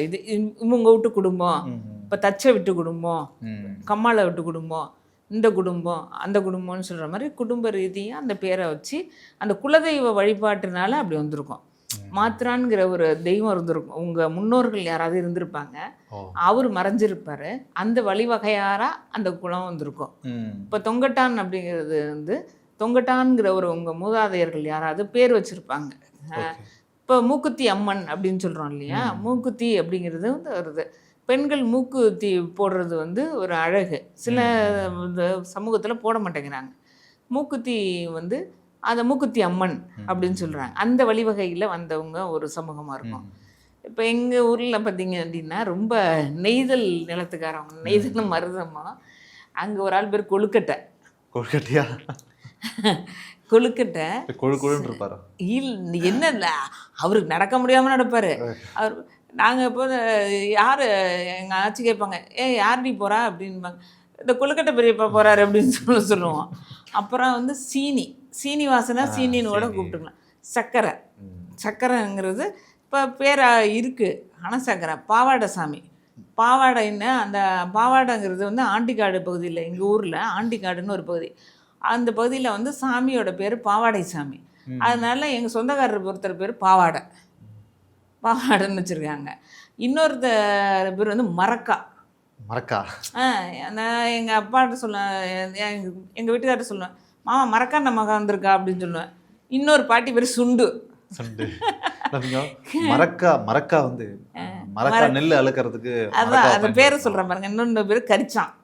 இது இவங்க விட்டு குடும்பம், இப்போ தச்சை விட்டு குடும்பம், கம்மாளை விட்டு குடும்பம், இந்த குடும்பம் அந்த குடும்பம்னு சொல்கிற மாதிரி குடும்ப ரீதியாக அந்த பேரை வச்சு அந்த குலதெய்வ வழிபாட்டுனால அப்படி வந்திருக்கும். மாத்ரான்கிற ஒரு தெய்வம் இருந்திருக்கும். உங்கள் முன்னோர்கள் யாராவது இருந்திருப்பாங்க, அவர் மறைஞ்சிருப்பார், அந்த வழிவகையாராக அந்த குலம் வந்திருக்கும். இப்போ தொங்கட்டான் அப்படிங்கிறது வந்து தொங்கட்டான்கிற ஒரு உங்கள் மூதாதையர்கள் யாராவது பேர் வச்சுருப்பாங்க. இப்போ மூக்குத்தி அம்மன் அப்படின்னு சொல்கிறோம் இல்லையா, மூக்குத்தி அப்படிங்கிறது வந்து வருது. பெண்கள் மூக்குத்தி போடுறது வந்து ஒரு அழகு. சில சமூகத்தில் போட மாட்டேங்கிறாங்க. மூக்குத்தி வந்து அந்த மூக்குத்தி அம்மன் அப்படின்னு சொல்கிறாங்க. அந்த வழிவகையில் வந்தவங்க ஒரு சமூகமாக இருக்கும். இப்போ எங்கள் ஊரில் பார்த்தீங்க அப்படின்னா ரொம்ப நெய்தல் நிலத்துக்காரவங்க, நெய்தல் மருதமா. அங்கே ஒரு ஆள் பேர் கொழுக்கட்டை.
கொழுக்கட்டையா?
கொழுக்கட்டை
இருப்பாரா?
என்ன அவருக்கு நடக்க முடியாமல் நடப்பார் அவர். நாங்கள் இப்போ யார் எங்கள் ஆட்சி கேட்பாங்க, யார் நீ போகிறா அப்படின்பாங்க. இந்த கொழுக்கட்டை பெரியப்பா போகிறாரு அப்படின்னு சொல்லுவோம். அப்புறம் வந்து சீனிவாசனா சீனின்னு கூட கூப்பிட்டுக்கலாம். சக்கரைங்கிறது இப்போ பேராக இருக்குது, ஆனால் சக்கரை. பாவாடை சாமி, பாவாடைன்னு அந்த பாவாடைங்கிறது வந்து ஆண்டிக்காடு பகுதியில், எங்கள் ஊரில் ஆண்டிக்காடுன்னு ஒரு பகுதி, அந்த பகுதியில் வந்து சாமியோட பேர் பாவாடை சாமி. அதனால எங்கள் சொந்தக்காரர் ஒருத்தர் பேர் பாவாடைன்னு வச்சுருக்காங்க. இன்னொருத்தர் பேர் வந்து மரக்கா. நான் எங்கள் அப்பாட்ட சொல்லுவேன், எங்கள் வீட்டுக்கார்ட்ட சொல்லுவேன், மாமா மரக்கா நம்ம வந்திருக்கா அப்படின்னு சொல்லுவேன். இன்னொரு பாட்டி பேர் சுண்டு.
மரக்கா வந்து நெல் அழுக்கிறதுக்கு
அதான் அந்த பேரை சொல்கிறேன் பாருங்க. இன்னொன்று பேர் கரிச்சான்.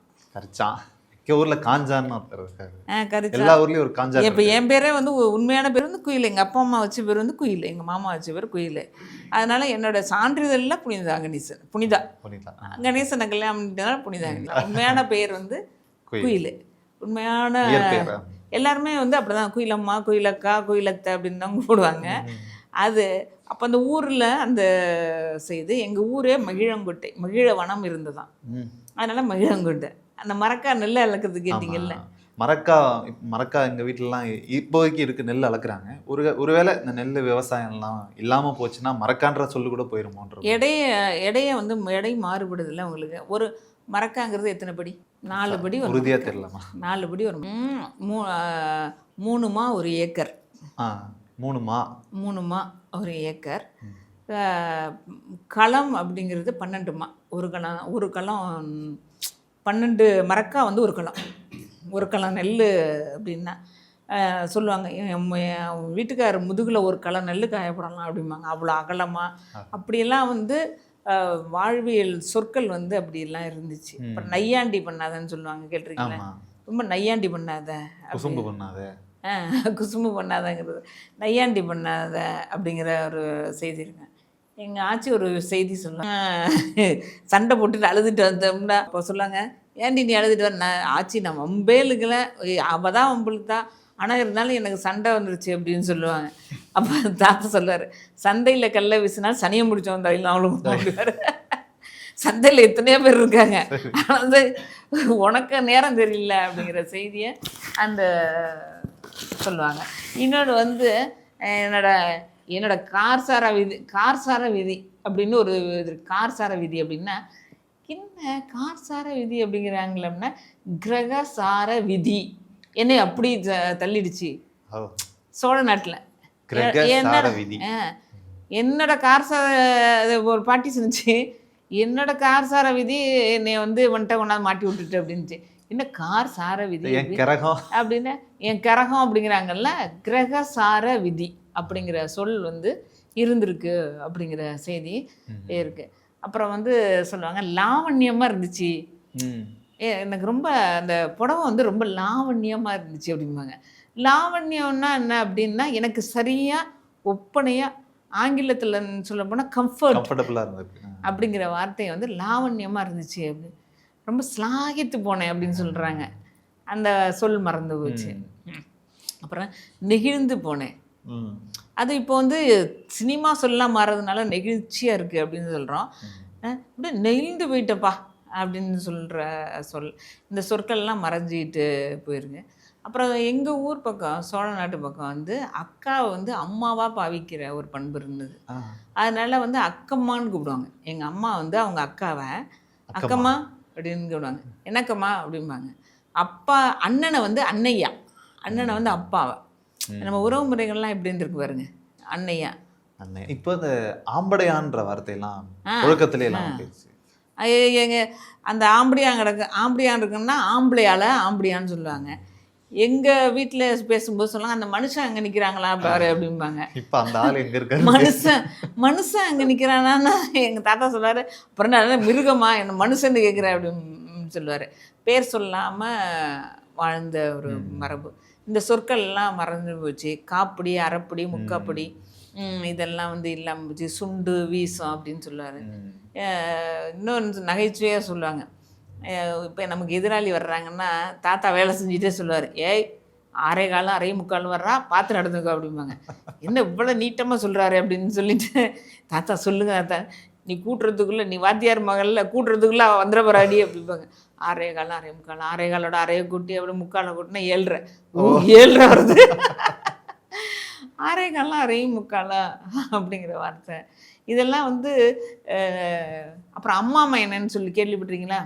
ஊர்ல காஞ்சான்னு ஒருத்தர் இருக்காரு.
கரிச்சான்.
எல்லா ஊர்லயும் ஒரு காஞ்சா.
இப்போ என் பேரே வந்து உண்மையான பேர் வந்து குயில். எங்கள் அப்பா அம்மா வச்ச பேர் வந்து குயில், எங்கள் மாமா வச்ச பேர் குயில். அதனால என்னோட சான்றிதழில் புனிதா கணேசனை கல்யாணம் பண்ணிட்டனால புனிதா. உண்மையான பெயர் வந்து குயில். உண்மையான எல்லாருமே வந்து அப்படிதான் குயிலம்மா, குயிலக்கா, குயிலத்தை அப்படின்னு தான் கூப்பிடுவாங்க. அது அப்போ அந்த ஊரில் அந்த செய்து எங்கள் ஊரே மகிழங்கொட்டை, மகிழ வனம் இருந்ததான். அதனால மகிழங்கொட்டை. அந்த மரக்கா நெல் அளக்கிறது கேட்டிங்கல்ல,
மரக்கா எங்கள் வீட்டிலலாம் இப்போதைக்கு இருக்குது, நெல் அளக்குறாங்க. ஒருவேளை இந்த நெல் விவசாயம்லாம் இல்லாமல் போச்சுன்னா மரக்கான்ற சொல்லு கூட போயிருமோன்ற
எடைய வந்து எடை மாறுபடுதில்ல உங்களுக்கு. மரக்காங்கிறது எத்தனை படி? 4 படி வரும்.
உறுதியாக தெரியலாமா?
4 படி வரும். 3 மா 1 ஏக்கர்.
3 மா
3 மா 1 ஏக்கர். களம் அப்படிங்கிறது 12 மா. ஒரு களம் 12 மரக்கா வந்து ஒரு களம் நெல் அப்படின்னா சொல்லுவாங்க. என் வீட்டுக்காரர் முதுகில் ஒரு களம் நெல் காயப்படலாம் அப்படிம்பாங்க. அவ்வளோ அகலமாக அப்படியெல்லாம் வந்து வாழ்வியல் சொற்கள் வந்து அப்படியெல்லாம் இருந்துச்சு. இப்போ நையாண்டி பண்ணாதன்னு சொல்லுவாங்க, கேட்டிருக்கீங்களா? ரொம்ப நையாண்டி பண்ணாத,
குசும்பு பண்ணாத,
குசும்பு பண்ணாதங்கிறது நையாண்டி பண்ணாத அப்படிங்கிற ஒரு செய்தி இருக்கு. எங்கள் ஆச்சி ஒரு செய்தி சொல்லுவாங்க, சண்டை போட்டுட்டு அழுதுட்டு வந்தோம்னா அப்போ சொல்லுவாங்க, ஏன்டி நீ அழுதுட்டு வர? நான் ஆச்சி நான் வம்பேலுக்கல, அவள் தான் வம்புலுக்கு தான், ஆனால் இருந்தாலும் எனக்கு சண்டை வந்துருச்சு அப்படின்னு சொல்லுவாங்க. அப்போ தாத்தா சொல்லுவார், சந்தையில் கல்லை வீசினால் சனியை முடிச்சு வந்தாலும் அவளும் அப்படிவார். சந்தையில் எத்தனையோ பேர் இருக்காங்க, ஆனால் வந்து உனக்கு நேரம் தெரியல அப்படிங்கிற செய்தியை அந்த சொல்லுவாங்க. இன்னொன்று வந்து என்னோட கார்சார விதி அப்படின்னு ஒரு இது. கார்சார விதி அப்படின்னா என்ன? கார்சார விதி அப்படிங்கிறாங்களம்னா கிரகசார விதி என்னை அப்படி தள்ளிடுச்சு சோழ நாட்டில். என்னோட கார்சார ஒரு பாட்டி சொன்னிச்சு, என்னோட கார்சார விதி என்னை வந்து வந்துட்ட கொண்டாந்து மாட்டி விட்டுட்டு அப்படின்ச்சு. என்ன கார்சார விதி அப்படின்னா என் கிரகம் அப்படிங்கிறாங்கல்ல, கிரகசார விதி அப்படிங்கிற சொல் வந்து இருந்திருக்கு அப்படிங்கிற செய்தி இருக்கு. அப்புறம் வந்து சொல்லுவாங்க லாவண்யமாக இருந்துச்சு, எனக்கு ரொம்ப அந்த புடவை வந்து ரொம்ப லாவண்யமாக இருந்துச்சு அப்படிம்பாங்க. லாவண்யம்னா என்ன அப்படின்னா எனக்கு சரியாக ஒப்பனையாக, ஆங்கிலத்தில் சொல்ல போனால் கம்ஃபர்டபுளாக இருந்தது அப்படிங்கிற வார்த்தையை வந்து லாவண்யமாக இருந்துச்சு அப்படி, ரொம்ப ஸ்லாகித்து போனேன் அப்படின்னு சொல்கிறாங்க. அந்த சொல் மறந்து போச்சு. அப்புறம் நெகிழ்ந்து போனேன், அது இப்போ வந்து சினிமா சொல்லலாம் மாறதுனால நெகிழ்ச்சியாக இருக்குது அப்படின்னு சொல்கிறோம். அப்படியே நெகிழ்ந்து போயிட்டப்பா அப்படின்னு சொல்கிற சொல், இந்த சொற்கள்லாம் மறைஞ்சிக்கிட்டு போயிருங்க. அப்புறம் எங்கள் ஊர் பக்கம் சோழ நாட்டு பக்கம் வந்து அக்காவை வந்து அம்மாவாக பாவிக்கிற ஒரு பண்பு இருந்தது. அதனால் வந்து அக்கம்மான்னு கூப்பிடுவாங்க. எங்கள் அம்மா வந்து அவங்க அக்காவை அக்கம்மா அப்படின்னு கூப்பிடுவாங்க. என்னக்கம்மா அப்படிம்பாங்க. அப்பா அண்ணனை வந்து அண்ணையா, அண்ணனை வந்து அப்பாவை. நம்ம உறவு முறைகள்லாம் எப்படி இருந்திருக்கு பாருங்க, அண்ணையா.
இப்போ இந்த ஆம்படையான்ற வார்த்தையெல்லாம் ஒழுக்கத்திலே
எங்க அந்த ஆம்படியான் இருக்குன்னா ஆம்பளையான்னு சொல்லுவாங்க. எங்கள் வீட்டில் பேசும்போது சொல்லுவாங்க, அந்த மனுஷன் அங்கே நிற்கிறாங்களா பாரு அப்படிம்பாங்க.
இப்போ அந்த ஆள் எங்கே இருக்காரு?
மனுஷன் அங்கே நிற்கிறானா? எங்கள் தாத்தா சொல்லுவார், அப்புறம் நான் மிருகமா என்ன மனுஷன்னு கேட்குறேன் அப்படின்னு சொல்லுவார். பேர் சொல்லாமல் வாழ்ந்த ஒரு மரபு. இந்த சொற்கள்லாம் மறந்து போச்சு. காப்படி, அரைப்படி, முக்காப்படி இதெல்லாம் வந்து இல்லாமல் போச்சு. சுண்டு வீசம் அப்படின்னு சொல்லுவார். இன்னொன்று நகைச்சுவையாக சொல்லுவாங்க, இப்போ நமக்கு எதிராளி வர்றாங்கன்னா தாத்தா வேலை செஞ்சுட்டே சொல்லுவார், ஏய் 6:15 6:45 வர்றா பார்த்து நடந்துக்கோ அப்படிம்பாங்க. என்ன இவ்வளோ நீட்டமாக சொல்கிறாரு அப்படின்னு சொல்லிட்டு, தாத்தா சொல்லுங்க தாத்தா, நீ கூட்டுறதுக்குள்ளே, நீ வாத்தியார் மகளில் கூட்டுறதுக்குள்ளே வந்துட போறாடி அப்படிம்பாங்க. 6:15 6:45 6:15ஓட அரையை கூட்டி அப்படி 3/4 கூட்டினா 7:30 வருது. 6:15 6:45 அப்படிங்கிற வார்த்தை இதெல்லாம் வந்து. அப்புறம் அம்மா மையனன்னு சொல்லி கேள்விப்பட்டிருக்கீங்களா?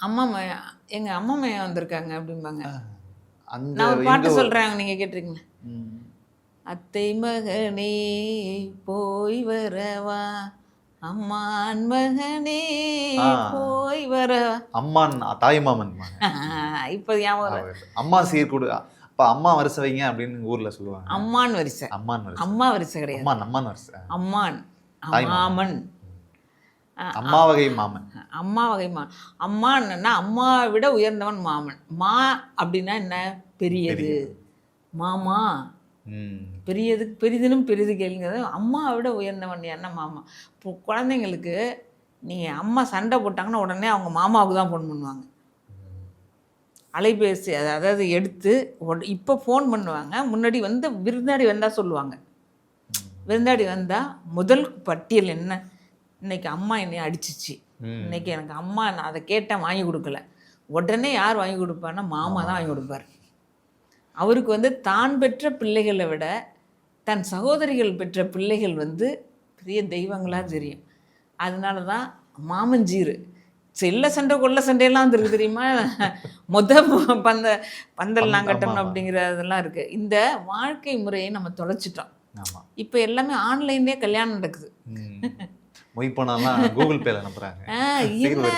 அம்மா மையன், எங்கள் அம்மா மையன் வந்திருக்காங்க அப்படிம்பாங்க. நான் ஒரு பாட்டு சொல்கிறேன், நீங்கள் கேட்டிருக்கீங்களா? அத்தை மகனே போய் வரவா, அம்மான் மகனே போய் வரவா.
அம்மான் தாய் மாமன்.
இப்போ
அம்மா சீர் கொடு, அப்போ அம்மா வரிசை வைங்க அப்படின்னு ஊரில் சொல்லுவாங்க.
அம்மான் வரிசை, அம்மா வரிசை கிடையாது,
அம்மான் வரிசை.
அம்மான் மாமன்,
அம்மா வகை மாமன்.
அம்மா வகை மாமன். அம்மான்னா அம்மாவை விட உயர்ந்தவன் மாமன். மா அப்படின்னா என்ன? பெரியது. மாமா பெரியதுக்கு பெரிதினும் பெரிது கேளுங்கிறது. அம்மாவை விட உயர்ந்தவன் என்ன? மாமா. இப்போ குழந்தைங்களுக்கு நீங்கள் அம்மா சண்டை போட்டாங்கன்னா உடனே அவங்க மாமாவுக்கு தான் ஃபோன் பண்ணுவாங்க. அலைபேசி அதாவது எடுத்து இப்போ ஃபோன் பண்ணுவாங்க. முன்னாடி வந்து விருந்தாடி வந்தால் சொல்லுவாங்க. விருந்தாடி வந்தால் முதல் பட்டியல் என்ன? இன்னைக்கு அம்மா என்னை அடிச்சிச்சு, இன்னைக்கு எனக்கு அம்மா நான் அதை கேட்டேன் வாங்கி கொடுக்கல. உடனே யார் வாங்கி கொடுப்பாருன்னா மாமா தான் வாங்கி கொடுப்பார். அவருக்கு வந்து தான் பெற்ற பிள்ளைகளை விட தன் சகோதரிகள் பெற்ற பிள்ளைகள் வந்து பெரிய தெய்வங்களாக தெரியும். அதனால தான் மாமஞ்சீரு செல்ல சண்டை கொள்ள சண்டையெல்லாம் வந்துருக்கு தெரியுமா? பந்தல்லாம் கட்டணும் அப்படிங்கிறதெல்லாம் இருக்கு. இந்த வாழ்க்கை முறையை நம்ம தொலைச்சிட்டோம்.
ஆமா.
இப்போ எல்லாமே ஆன்லைன்லேயே கல்யாணம் நடக்குது.
மொய் போனாலாம் கூகுள் பேல அனுப்புறாங்க.
என்ன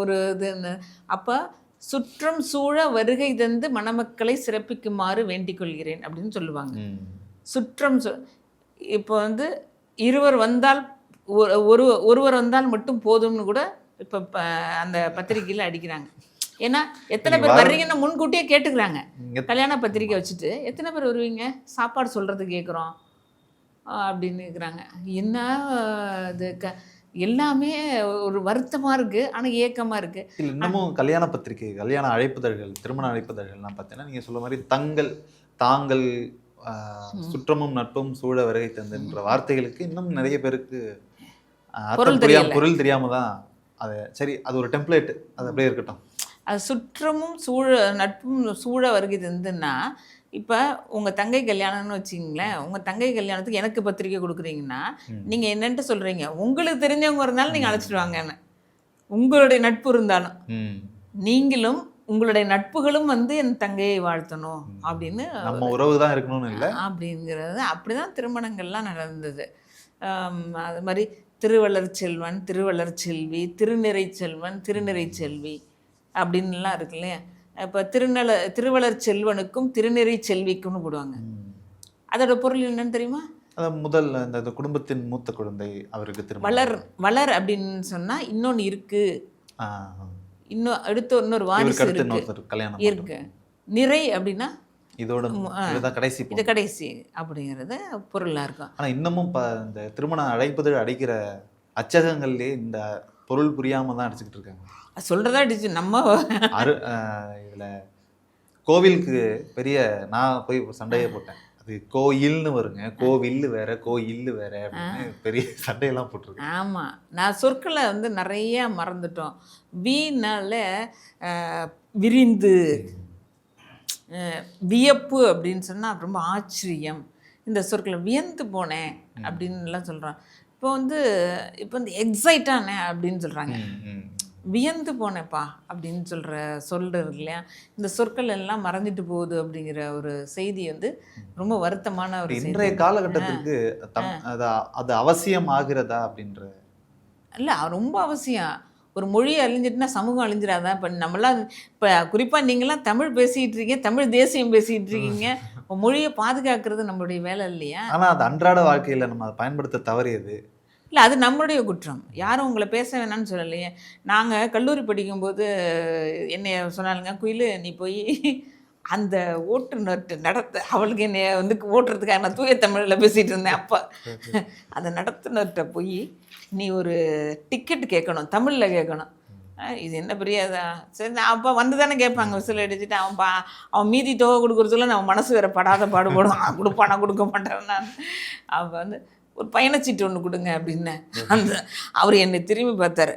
ஒரு இது. அப்போ சுற்றம் சூழ வருகை தந்து மணமக்களை சிறப்பிக்குமாறு வேண்டிக் கொள்கிறேன் அப்படின்னு சொல்லுவாங்க. சுற்றம் இப்போ வந்து இருவர் வந்தால் ஒருவர் வந்தால் மட்டும் போதும்னு கூட இப்போ அந்த பத்திரிகையில் அடிக்கிறாங்க. ஏன்னா எத்தனை பேர் வர்றீங்கன்னு முன்கூட்டியே கேட்டுக்கிறாங்க. கல்யாண பத்திரிக்கை வச்சுட்டு எத்தனை பேர் வருவீங்க, சாப்பாடு சொல்கிறது கேட்குறோம் அப்படின்னு இருக்கிறாங்க. என்ன இது எல்லாமே ஒரு வருத்தமாக இருக்குது, ஆனால் ஏக்கமாக இருக்குது.
இல்லை, இன்னமும் கல்யாண பத்திரிகை, கல்யாண அழைப்புதழ்கள், திருமண அழைப்புதழ்கள்லாம் பார்த்தீங்கன்னா நீங்கள் சொல்ல மாதிரி தாங்கள் சுற்றமும் நட்பும் சூழ வருகை தந்துன்ற வார்த்தைகளுக்கு இன்னும் நிறைய பேருக்கு பொருள் தெரியாம தான் அது. சரி, அது ஒரு டெம்ப்ளேட், அது அப்படியே இருக்கட்டும்.
அது சுற்றமும் நட்பும் சூழ வருகை தந்துன்னா, இப்போ உங்கள் தங்கை கல்யாணம்னு வச்சிங்களேன், உங்கள் தங்கை கல்யாணத்துக்கு எனக்கு பத்திரிக்கை கொடுக்குறீங்கன்னா நீங்கள் என்னன்ட்டு சொல்கிறீங்க, உங்களுக்கு தெரிஞ்சவங்க இருந்தாலும் நீங்கள் அழைச்சிட்டு வாங்கன்னு. உங்களுடைய நட்பு இருந்தாலும் நீங்களும் உங்களுடைய நட்புகளும் வந்து என் தங்கையை வாழ்த்தணும் அப்படின்னு,
நம்ம உறவு தான் இருக்கணும்னு இல்லை
அப்படிங்கிறது. அப்படி தான் திருமணங்கள்லாம் நடந்தது. அது மாதிரி திருவள்ளர் செல்வன், திருவள்ளர் செல்வி, திருநிறை செல்வன், திருநிறை செல்வி அப்படின்லாம் இருக்கு இல்லையா? இப்போ திருவள்ளர் செல்வனுக்கும் திருநிறை செல்விக்கும்னு போடுவாங்க. அதோட பொருள் என்னன்னு தெரியுமா?
முதல் அந்த குடும்பத்தின் மூத்த குழந்தை அவருக்கு
திருமணம். வளர் அப்படின்னு சொன்னா இன்னொன்று இருக்கு, இன்னும் அடுத்த இன்னொரு வாரிசு இருக்கு. நிறை அப்படின்னா
இதோட கடைசி,
இது கடைசி அப்படிங்கிறது பொருளாக இருக்கும்.
ஆனால் இன்னமும் இந்த திருமண அழைப்புதழ் அடிக்கிற அச்சகங்கள்லேயே இந்த பொருள் புரியாமல் தான் அடிச்சுக்கிட்டு இருக்காங்க.
சொல்கிறதா அடிச்சு நம்ம
இதில் கோவிலுக்கு பெரிய நான் போய் சண்டையை போட்டேன். அது கோயில்னு வருங்க, கோவில் வேற கோயில் வேற அப்படின்னு பெரிய சண்டையெல்லாம் போட்டிருக்கேன்.
ஆமாம், நான் சொற்களை வந்து நிறைய மறந்துட்டோம். வீணால விரிந்து, வியப்பு அப்படின்னு சொன்னால் ரொம்ப ஆச்சரியம், இந்த சொற்களை வியந்து போனேன் அப்படின்லாம் சொல்கிறோம். இப்போ வந்து எக்ஸைட்டானே அப்படின்னு சொல்கிறாங்க. வியந்து போனேப்பா அப்படின்னு சொல்கிறது இல்லையா? இந்த சொற்கள் எல்லாம் மறந்துட்டு போகுது அப்படிங்கிற ஒரு செய்தி வந்து ரொம்ப வருத்தமான ஒரு
இன்றைய காலகட்டத்துக்கு அது அவசியம் ஆகிறதா அப்படின்ற?
இல்லை, ரொம்ப அவசியம். ஒரு மொழி அழிஞ்சிட்டுனா சமூகம் அழிஞ்சிடாதான்? இப்போ நம்மளாம் இப்போ குறிப்பாக நீங்களாம் தமிழ் பேசிகிட்டு இருக்கீங்க, தமிழ் தேசியம் பேசிகிட்டு இருக்கீங்க. மொழியை பாதுகாக்கிறது நம்மளுடைய வேலை இல்லையா?
ஆனால் அது அன்றாட வாழ்க்கையில் நம்ம அதை பயன்படுத்த தவறியது.
இல்லை, அது நம்மளுடைய குற்றம். யாரும் உங்களை பேச வேணாம்னு சொல்லலையே. நாங்கள் கல்லூரி படிக்கும்போது என்னை சொன்னாலுங்க, குயில் நீ போய் அந்த ஓட்டுநர்கிட்ட அவளுக்கு என்னை வந்து ஓட்டுறதுக்காக நான் தூய தமிழில் பேசிகிட்டு இருந்தேன். அப்போ அந்த நடத்துனர்கிட்ட போய் நீ ஒரு டிக்கெட் கேட்கணும், தமிழில் கேட்கணும். இது என்ன பெரியாதா? சரி, நான் அப்போ வந்து தானே கேட்பாங்க, விசில் அடிச்சுட்டு. அவன் மீதி தொகை கொடுக்குறதுல நம்ம மனசு வேறு படாத பாடுபடும். கொடுப்பானா கொடுக்க மாட்டேன் நான். அப்போ வந்து ஒரு பயணச்சீட்டு ஒன்று கொடுங்க அப்படின்னு அவர் என்னை திரும்பி பார்த்தாரு.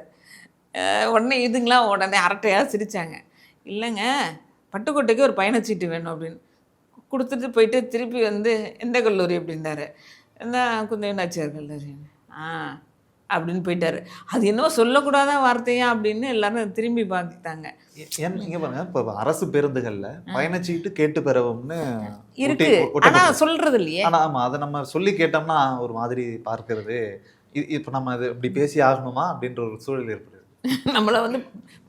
உடனே இதுங்களாம் உடனே அரட்டையாக சிரித்தாங்க. இல்லைங்க, பட்டுக்கோட்டைக்கு ஒரு பயணச்சீட்டு வேணும் அப்படின்னு கொடுத்துட்டு போயிட்டு திருப்பி வந்து எந்த கல்லூரி அப்படின்னாரு. என்ன குந்தவிநாச்சியார் கல்லூரி அப்படின்னு போயிட்டாரு. அது என்னவோ சொல்லக்கூடாத வார்த்தையா அப்படின்னு எல்லாரும் திரும்பி பார்த்துட்டாங்க.
இங்கே பாருங்க, இப்போ அரசு பேருந்துகளில் பயணச்சீட்டு கேட்டு பெறவும்னு
இருக்கு, ஆனால் சொல்றது இல்லையே.
ஆனால் ஆமாம், அதை நம்ம சொல்லி கேட்டோம்னா ஒரு மாதிரி பார்க்கறது. இப்போ நம்ம அது இப்படி பேசி ஆகணுமா அப்படின்ற ஒரு சூழல் ஏற்படுது. நம்மளை வந்து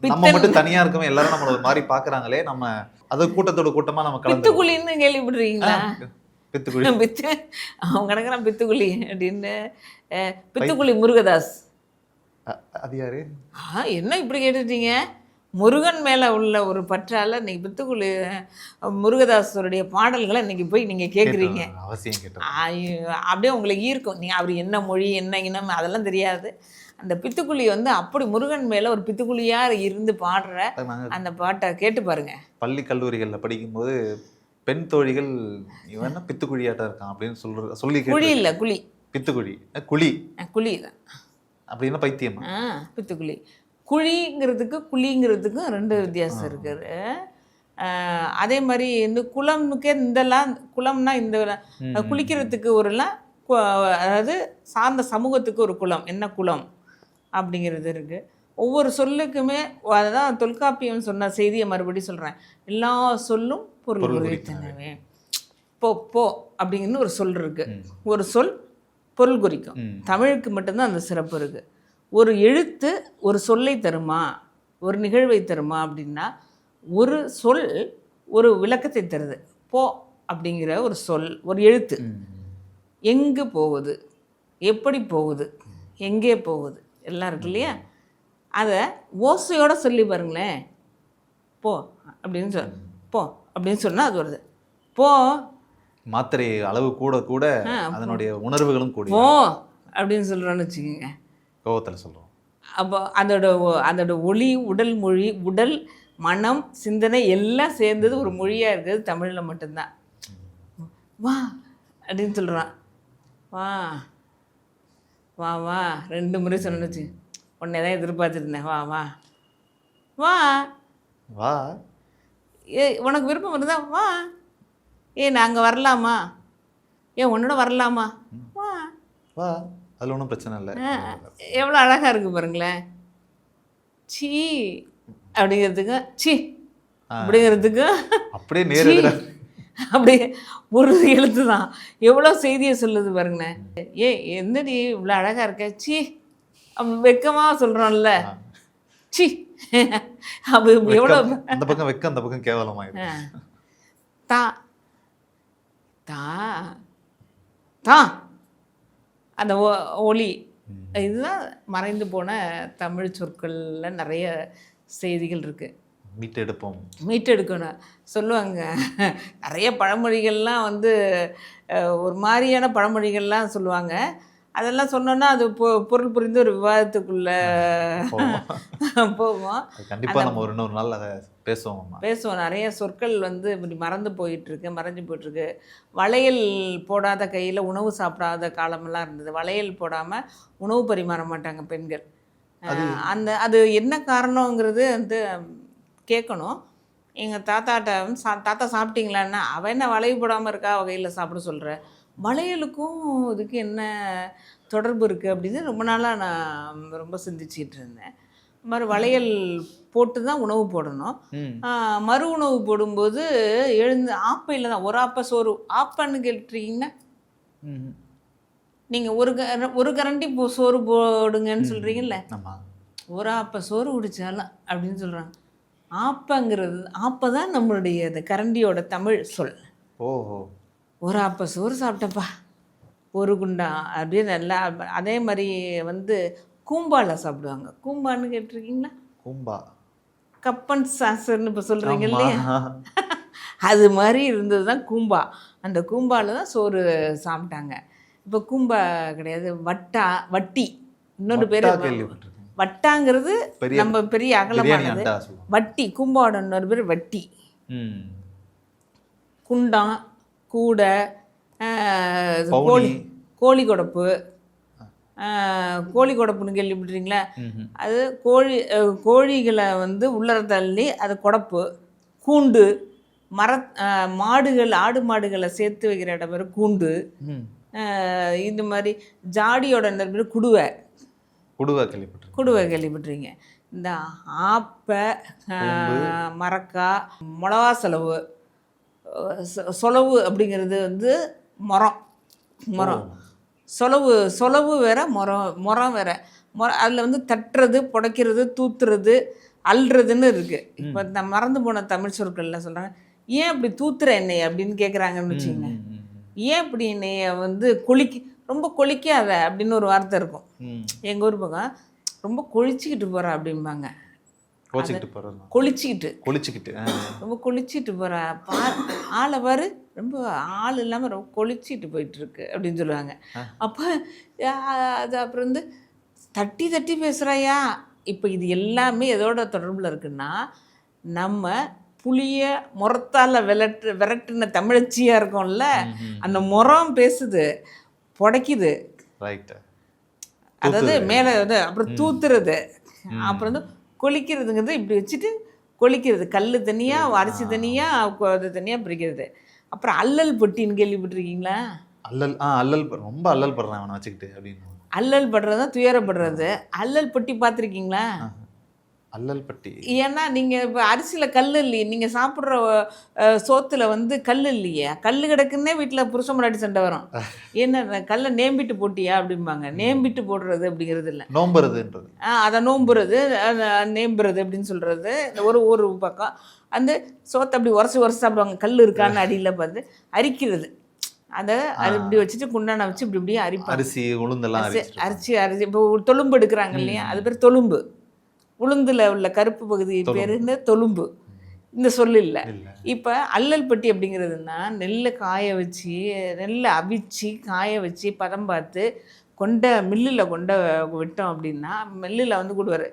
நம்ம மட்டும் தனியாக இருக்கோம், எல்லாரும் நம்மளை ஒரு மாதிரி பார்க்குறாங்களே. நம்ம அது கூட்டத்தோட கூட்டமாக நம்ம
பித்துக்குழின்னு கேள்விப்படுறீங்களா?
பித்துக்குழி
அவங்க கணக்குறான் பித்துக்குழி அப்படின்னு. பித்துக்குழி முருகதாஸ்
அது யாரு?
என்ன இப்படி கேட்டுட்டீங்க? முருகன் மேலே உள்ள ஒரு பற்றால் இன்னைக்கு பித்துக்குழி முருகதாஸருடைய பாடல்களை இன்னைக்கு போய் நீங்கள் கேட்குறீங்க.
அவசியம் கேட்டோம்.
அப்படியே உங்களுக்கு ஈர்க்கும். நீங்கள் அவர் என்ன மொழி என்ன இனம் அதெல்லாம் தெரியாது. அந்த பித்துக்குழி வந்து அப்படி முருகன் மேலே ஒரு பித்துக்குழியாக இருந்து பாடுற அந்த பாட்டை கேட்டு பாருங்க.
பள்ளி கல்லூரிகளில் படிக்கும்போது பெண் தோழிகள் இவன் பித்துக்குழியாட்டம் இருக்கான் அப்படின்னு சொல்லி
குழி இல்லை குழி,
பித்துக்குழி குழி
குழி தான்
அப்படின்னா பைத்தியமா?
பித்துக்குழி. குழிங்கிறதுக்கு குழிங்கிறதுக்கும் ரெண்டு வித்தியாசம் இருக்குது. அதே மாதிரி இந்த குளம்னுக்கே இந்தெல்லாம் குளம்னா இந்த குளிக்கிறதுக்கு ஒருலாம், அதாவது சார்ந்த சமூகத்துக்கு ஒரு குளம், என்ன குளம் அப்படிங்கிறது இருக்குது. ஒவ்வொரு சொல்லுக்குமே அதுதான் தொல்காப்பியம் சொன்ன செய்தியை மறுபடியும் சொல்கிறேன். எல்லா சொல்லும் பொருள் குறித்தனவே. போ போ அப்படிங்கன்னு ஒரு சொல் இருக்குது. ஒரு சொல் பொருள் குறிக்கும். தமிழுக்கு மட்டும்தான் அந்த சிறப்பு இருக்குது. ஒரு எழுத்து ஒரு சொல்லை தருமா, ஒரு நிகழ்வை தருமா அப்படின்னா, ஒரு சொல் ஒரு விளக்கத்தை தருது. போ அப்படிங்கிற ஒரு சொல், ஒரு எழுத்து எங்கே போகுது, எப்படி போகுது, எங்கே போகுது எல்லாம் இருக்கு இல்லையா, அதை ஓசையோடு சொல்லி பாருங்களேன். போ அப்படின்னு போ அப்படின்னு சொன்னால் அது வருது. போ
மாத்திரை அளவு கூட கூட அதனுடைய உணர்வுகளும் கூட
போ அப்படின்னு சொல்கிறோன்னு வச்சுக்கோங்க,
கோவத்தில் சொல்கிறோம்.
அப்போ அதோட ஒளி, உடல் மொழி, உடல் மனம் சிந்தனை எல்லாம் சேர்ந்தது ஒரு மொழியாக இருக்கிறது தமிழில் மட்டும்தான். வா அப்படின்னு சொல்கிறான். வா வா வா 2 முறை சொன்னுச்சு. உன்னை தான் எதிர்பார்த்துருந்தேன். வா வா வா
வா,
உனக்கு விருப்பம் இருந்தா வா. நாங்கள் வரலாமா? உன்னோட வரலாமா? வா
வா, அதில் ஒன்றும் பிரச்சனை இல்லை.
எவ்வளோ அழகாக இருக்குது பாருங்களேன். சீ அப்படிங்கிறதுக்கு சி அப்படிங்கிறதுக்கு
அப்படியே நேர
அப்படியே ஒரு எழுத்து தான் எவ்வளோ செய்தியை சொல்லுது பாருங்களேன். என்னடி இவ்வளோ அழகாக இருக்க, சி வெக்கமாக சொல்கிறோம்ல, சி அப்போ எவ்வளோ
அந்த பக்கம் வெக்கம், அந்த பக்கம் கேவலமாக.
தா தா தா அந்த ஒளி, இதுதான் மறைந்து போன தமிழ் சொற்களில் நிறைய செய்திகள் இருக்குது. மீட்டெடுக்கணும் சொல்லுவாங்க. நிறைய பழமொழிகள்லாம் வந்து ஒரு மாதிரியான பழமொழிகள்லாம் சொல்லுவாங்க. அதெல்லாம் சொன்னோன்னா அது பொருள் புரிந்து ஒரு விவாதத்துக்குள்ளே போவோம்.
கண்டிப்பாக நம்ம ஒரு இன்னொரு நாள் அதை பேசுவோம். நிறைய சொற்கள் வந்து இப்படி மறைஞ்சு போயிட்டுருக்கு. வளையல் போடாத கையில் உணவு சாப்பிடாத காலமெல்லாம் இருந்தது. வளையல் போடாமல் உணவு பரிமாற மாட்டாங்க பெண்கள். அது என்ன காரணங்கிறது வந்து கேட்கணும். எங்கள் தாத்தா சாப்பிட்டீங்களான்னா, அவள் என்ன வளையல் போடாமல் இருக்கா, வகையில் சாப்பிட சொல்கிற, வளையலுக்கும் இதுக்கு என்ன தொடர்பு இருக்குது அப்படின்னு ரொம்ப நாளாக நான் ரொம்ப சிந்திச்சிட்டு இருந்தேன். இந்த மாதிரி வளையல் போட்டு தான் உணவு போடணும். மறு உணவு போடும்போது எழுந்து ஆப்பையில் தான் ஒரு ஆப்பை சோறு, ஆப்பன்னு கேட்டுருக்கீங்கன்னா நீங்கள் ஒரு கரண்டி சோறு போடுங்கன்னு சொல்கிறீங்கல்ல, ஒரு ஆப்பை சோறு குடிச்சாலும் அப்படின்னு சொல்கிறாங்க. ஆப்பங்கிறது ஆப்பை தான் நம்மளுடைய அந்த கரண்டியோட தமிழ் சொல். ஓஹோ,
ஒரு ஆப்பை சோறு சாப்பிட்டப்பா, ஒரு குண்டா அப்படியே நல்லா. அதே மாதிரி வந்து கூம்பாவில் சாப்பிடுவாங்க. கூம்பான்னு கேட்டிருக்கீங்களா?
கூம்பா
கப்பன் சாசர்னு இப்போ சொல்கிறீங்க இல்லையா, அது மாதிரி இருந்தது தான் கூம்பா. அந்த கூம்பாவில் தான் சோறு சாப்பிட்டாங்க. இப்போ கூம்பா கிடையாது, வட்டி. இன்னொரு பேர் வட்டாங்கிறது நம்ம பெரிய அகலமானது. வட்டி, கூம்பாவோட இன்னொரு பேர் வட்டி. குண்டான், கூடை, கோழி கொடப்பு. கோழி கொடப்புன்னு கேள்விப்பட்டிருக்கீங்களா? அது கோழிகளை வந்து உள்ளர தள்ளி அது கொடப்பு. கூண்டு, மாடுகள், ஆடு மாடுகளை சேர்த்து வைக்கிற இடம் பேர் கூண்டு. இந்த மாதிரி ஜாடியோட பேர் குடுவை கேள்விப்பட்டிருக்கீங்க. இந்த ஆப்பை, மரக்கா, மிளகா சொலவு அப்படிங்கிறது வந்து மரம். சொலவு வேற, மரம் வேற. அதில் வந்து தட்டுறது, புடைக்கிறது, தூத்துறது, அல்றதுன்னு இருக்குது. இப்போ நான் மறந்து போன தமிழ் சொற்கள்லாம் சொல்கிறாங்க. ஏன் அப்படி தூத்துற என்னைய அப்படின்னு கேட்குறாங்கன்னு வச்சுக்கோங்க. ஏன் இப்படி என்னைய வந்து ரொம்ப கொளிக்காத அப்படின்னு ஒரு வார்த்தை இருக்கும். எங்கள் ஊர் பக்கம் ரொம்ப கொளிச்சிக்கிட்டு போகிறா அப்படிம்பாங்க. கொளிச்சிக்கிட்டு ரொம்ப கொளிச்சிட்டு போகிறா, ஆளை பாரு, ரொம்ப ஆள் இல்லாமல் ரொம்ப கொளிச்சிட்டு போயிட்டுருக்கு அப்படின்னு சொல்லுவாங்க. அப்போ அது அப்புறம் வந்து தட்டி பேசுகிறாயா. இப்போ இது எல்லாமே எதோட தொடர்பில் இருக்குன்னா, நம்ம புளிய முறத்தால் விரட்டுன தமிழச்சியாக இருக்கோம்ல, அந்த முறம் பேசுது, புடைக்குது. அதாவது மேலே வந்து அப்புறம் தூத்துறது, அப்புறம் வந்து கொளிக்கிறதுங்கிறது இப்படி வச்சுட்டு கொளிக்கிறது. கல் தனியாக, அரிசி தனியாக, அது தனியாக பிரிக்கிறது. அப்புறம் அல்லல் பொட்டின்னு கேள்விப்பட்டிருக்கீங்களா?
அல்லல் ரொம்ப அல்லல் படுறேன் அவனை வச்சுக்கிட்டு அப்படின்னு.
அல்லல் படுறது தான் துயரப்படுறது. அல்லல் பொட்டி பார்த்துருக்கீங்களா?
அல்லல்பட்டி.
ஏன்னா நீங்கள் இப்போ அரிசியில் கல் இல்லையே, நீங்கள் சாப்பிட்ற சோத்தில் வந்து கல் இல்லையே, கல் கிடக்குன்னே வீட்டில் புருஷன் முன்னாடி சண்டை வரும். என்ன கல்லை நேம்பிட்டு போட்டியா அப்படிம்பாங்க. நேம்பிட்டு போடுறது அப்படிங்கிறது இல்லை,
நோம்புறதுன்றது.
அதை நோம்புறது, நேம்புறது அப்படின்னு சொல்கிறது ஒரு ஒரு பக்கம். அந்த சோத்தை அப்படி உரசி உரசி சாப்பிடுவாங்க, கல் இருக்கான்னு அடியில் பார்த்து அரிக்கிறது. அதை இப்படி வச்சுட்டு குண்டான வச்சு இப்படி இப்படியே அரிப்பாங்க.
அரிசி உளுந்தெல்லாம்
அரிசி இப்போ தொழும்பு எடுக்கிறாங்க இல்லையா, அது பேர் தொழும்பு. உளுந்தில் உள்ள கருப்பு பகுதி பேருன்னு தொழும்பு. இந்த சொல் இல்லை. இப்போ அல்லல் பட்டி அப்படிங்கிறதுனா நெல்லை காய வச்சு, நெல்லை அவிச்சு காய வச்சு பதம் பார்த்து மில்லில் விட்டோம் அப்படின்னா மில்லில் வந்து கொடுவார்.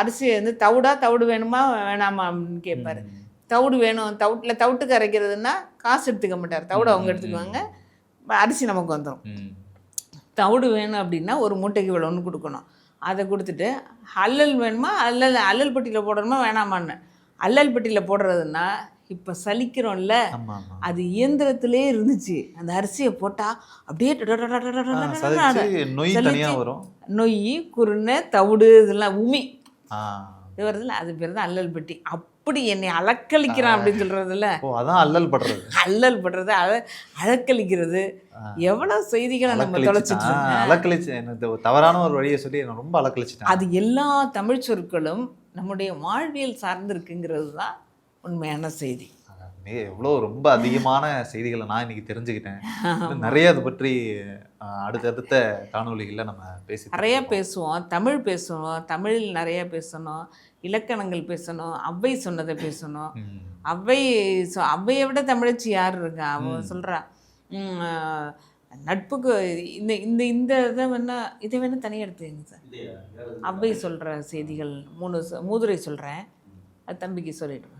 அரிசி வந்து தவிடு வேணுமா வேணாமா அப்படின்னு கேட்பாரு. தவிடு வேணும், தவிட்டுக்கு அரைக்கிறதுனா காசு எடுத்துக்க மாட்டார், தவிடு அவங்க எடுத்துக்குவாங்க, அரிசி நமக்கு வந்துடும். தவிடு வேணும் அப்படின்னா ஒரு மூட்டைக்கு இவ்வளோன்னு கொடுக்கணும். அதை கொடுத்துட்டு அல்லல் வேணுமா, அல்லல் பட்டியில் போடணுமா வேணாமான்னு. அல்லல் பட்டியில் போடுறதுன்னா இப்போ சலிக்கிறோம்ல, அது இயந்திரத்திலே இருந்துச்சு. அந்த அரிசியை போட்டால் அப்படியே நொய் குருணை தவிடு இதெல்லாம் உமி இது வருதுல்ல, அது பேர் தான் அல்லல் பட்டி. அப்படி என்னை அலக்களிக்கிறான் அப்படின்னு சொல்றதுல,
அதான் அல்லல் படுறது.
அல்லல் படுறது, அலக்களிக்கிறது. எவ்வளவு செய்திகளை நம்ம தொலைச்சிட்டு
அலக்களிச்சு, எனக்கு தவறான ஒரு வழியை சொல்லி நான் ரொம்ப அலக்களிச்சிட்டேன்.
அது எல்லா தமிழ் சொற்களும் நம்முடைய வாழ்வியல் சார்ந்து இருக்குங்கிறது தான் உண்மையான செய்தி.
எவ்வளோ ரொம்ப அதிகமான செய்திகளை நான் இன்னைக்கு தெரிஞ்சுக்கிட்டேன். நிறைய அதை பற்றி அடுத்தடுத்த காணொலிகளில் நம்ம
நிறைய பேசுவோம். தமிழ் பேசுவோம், தமிழில் நிறைய பேசணும், இலக்கணங்கள் பேசணும், ஔவை சொன்னதை பேசணும். ஔவையை விட தமிழச்சி யார் இருக்கா? அவன் சொல்கிறா நட்புக்கு இந்த இந்த இந்த இதை வேணா தனியாக எடுத்துங்க சார். ஔவை சொல்கிற செய்திகள் 3 மூதுரை சொல்கிறேன், அது தம்பிக்கு சொல்லிடுவேன்.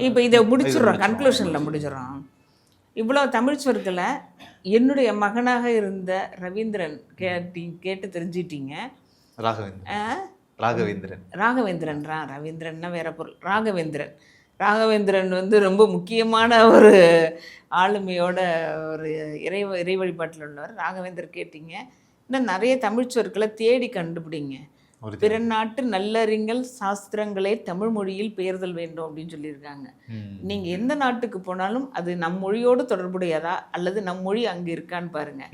இப்போ இதை முடிச்சிடுறோம், கன்க்ளூஷனில் முடிச்சிடறோம். இவ்வளோ தமிழ் சொற்களை என்னுடைய மகனாக இருந்த ரவீந்திரன் கேட்டு தெரிஞ்சிட்டீங்க. ரவீந்திரன்னா வேற பொருள். ராகவேந்திரன் வந்து ரொம்ப முக்கியமான ஒரு ஆளுமையோட ஒரு இறை வழிபாட்டில் உள்ளவர். ராகவேந்தர் கேட்டீங்க. இன்னும் நிறைய தமிழ் சொற்களை தேடி கண்டுபிடிங்க. பிற நாட்டு நல்லறிஞர் சாஸ்திரங்களே தமிழ் மொழியில் பெயர்தல் வேண்டும் அப்படின்னு சொல்லியிருக்காங்க. நீங்க எந்த நாட்டுக்கு போனாலும் அது நம் மொழியோடு தொடர்புடையதா அல்லது நம் மொழி அங்க இருக்கான்னு பாருங்க.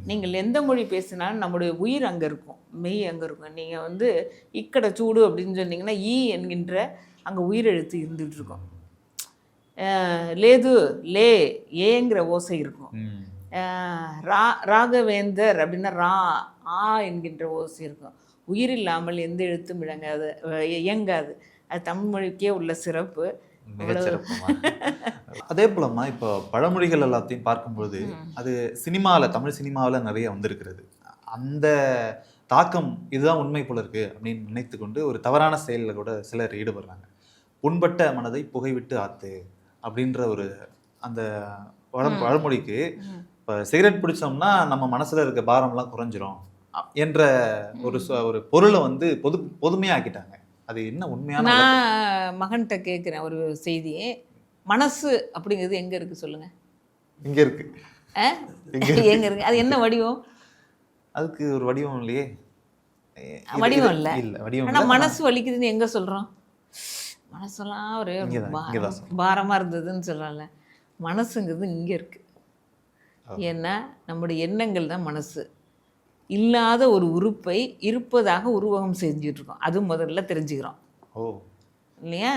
நீங்கள் எந்த மொழி பேசினாலும் நம்முடைய உயிர் அங்க இருக்கும், மெய் அங்க இருக்கும். நீங்க வந்து இக்கடை சூடு அப்படின்னு சொன்னீங்கன்னா ஈ என்கின்ற அங்க உயிரெழுத்து இருந்துட்டு இருக்கும். லேது லே ஏங்கிற ஓசை இருக்கும். ராகவேந்தர் அப்படின்னா ரா ஆ என்கின்ற ஓசை இருக்கும். உயிர் இல்லாமல் எந்த எழுத்தும் இயங்காது. அது தமிழ் மொழிக்கே உள்ள சிறப்பு.
அதே போலமா இப்போ பழமொழிகள் எல்லாத்தையும் பார்க்கும்போது அது சினிமாவில், தமிழ் சினிமாவில் நிறைய வந்திருக்கிறது. அந்த தாக்கம் இதுதான் உண்மை போல இருக்கு அப்படின்னு நினைத்து கொண்டு ஒரு தவறான செயலில் கூட சிலர் ஈடுபடுறாங்க. புண்பட்ட மனதை புகைவிட்டு ஆத்து அப்படின்ற ஒரு அந்த பழமொழிக்கு இப்போ சிகரெட் பிடிச்சோம்னா நம்ம மனசுல இருக்க பாரம்லாம் குறைஞ்சிரும் என்ற ஒரு பொருளை வந்து பொதுமையாக்கிட்டாங்க. அது என்ன உண்மையான?
நான் மகன்கிட்ட கேட்குறேன் ஒரு செய்தி. மனசு அப்படிங்கிறது எங்க இருக்கு சொல்லுங்க?
இங்க இருக்கு.
எங்க இருக்கு? அது என்ன வடிவம்?
அதுக்கு ஒரு வடிவம் இல்லையே.
வடிவம் இல்லை. ஆனால் மனசு வலிக்குதுன்னு எங்க சொல்றோம்? மனசெல்லாம் ஒரு பாரமா இருந்ததுன்னு சொல்லல. மனசுங்கிறது இங்க இருக்கு. ஏன்னா நம்முடைய எண்ணங்கள் தான் மனசு. இல்லாத ஒரு உறுப்பை இருப்பதாக உருவகம் செஞ்சுட்டு இருக்கோம். அது முதல்ல தெரிஞ்சுக்கிறோம் இல்லையா?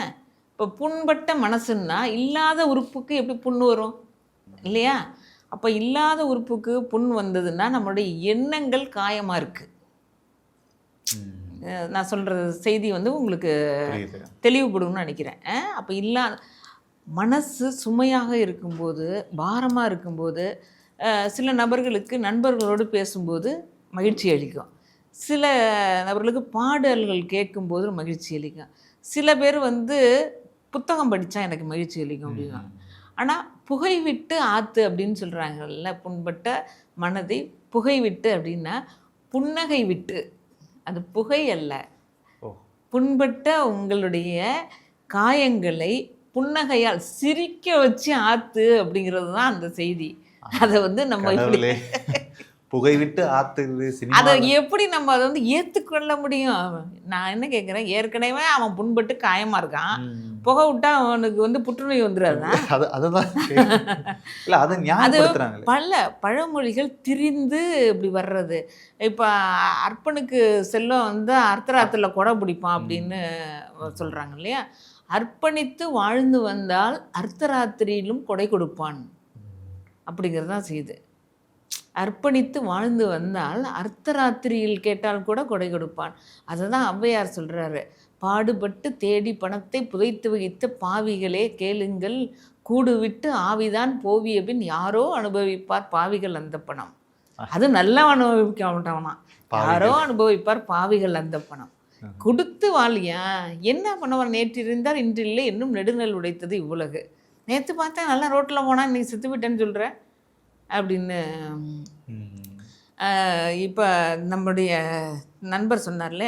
இப்போ புண்பட்ட மனசுன்னா இல்லாத உறுப்புக்கு எப்படி புண்ணு வரும் இல்லையா? அப்போ இல்லாத உறுப்புக்கு புண் வந்ததுன்னா நம்மளுடைய எண்ணங்கள் காயமாக இருக்குது. நான் சொல்கிற செய்தி வந்து உங்களுக்கு தெளிவுபடும்னு நினைக்கிறேன். அப்போ மனசு சுமையாக இருக்கும்போது, பாரமாக இருக்கும்போது, சில நபர்களுக்கு நண்பர்களோடு பேசும்போது மகிழ்ச்சி அளிக்கும், சில நபர்களுக்கு பாடல்கள் கேட்கும்போது மகிழ்ச்சி அளிக்கும், சில பேர் வந்து புத்தகம் படித்தா எனக்கு மகிழ்ச்சி அளிக்கும் அப்படின்னா. ஆனால் புகை விட்டு ஆற்று அப்படின்னு சொல்கிறாங்கல்ல, புண்பட்ட மனதை புகை விட்டு அப்படின்னா புன்னகை விட்டு, அது புகை அல்ல. புண்பட்ட உங்களுடைய காயங்களை புன்னகையால் சிரிக்க வச்சு ஆற்று அப்படிங்கிறது தான் அந்த செய்தி. அதை வந்து நம்ம
புகை விட்டு ஆத்துது சினிமா.
அதை எப்படி நம்ம அதை வந்து ஏற்றுக்கொள்ள முடியும்? நான் என்ன கேட்குறேன், ஏற்கனவே அவன் புண்பட்டு காயமாக இருக்கான், புகை விட்டா அவனுக்கு வந்து புற்றுநோய் வந்துடாதான்?
அதுதான் இல்லை, அதை ஞாபகப்படுத்துறாங்க.
பல பழமொழிகள் திரிந்து இப்படி வர்றது. இப்போ அர்ப்பனுக்கு செல்வம் வந்து அர்த்தராத்திரியில் கொடை பிடிப்பான் அப்படின்னு சொல்கிறாங்க இல்லையா? அர்ப்பணித்து வாழ்ந்து வந்தால் அர்த்தராத்திரியிலும் கொடை கொடுப்பான் அப்படிங்கிறது தான் செய்யுது. அர்ப்பணித்து வாழ்ந்து வந்தால் அர்த்தராத்திரியில் கேட்டால் கூட கொடை கொடுப்பான். அதை தான் ஔவையார் சொல்கிறாரு, பாடுபட்டு தேடி பணத்தை புதைத்து வைத்த பாவிகளே கேளுங்கள், கூடு விட்டு ஆவிதான் போவிய பின் யாரோ அனுபவிப்பார் பாவிகள் அந்த பணம். அது நல்லா அனுபவிக்க மாட்டானா, யாரோ அனுபவிப்பார் பாவிகள் அந்த பணம். கொடுத்து வாழியா என்ன பண்ணுவார்? நேற்று இருந்தார் இன்று இல்லை, இன்னும் நெடுநல் உடைத்தது இவ்வுலகு. நேற்று பார்த்தா நல்லா ரோட்டில் போனால் இன்னைக்கு செத்து விட்டேன்னு சொல்கிற அப்படின்னு. இப்போ நம்முடைய நண்பர் சொன்னார்ல,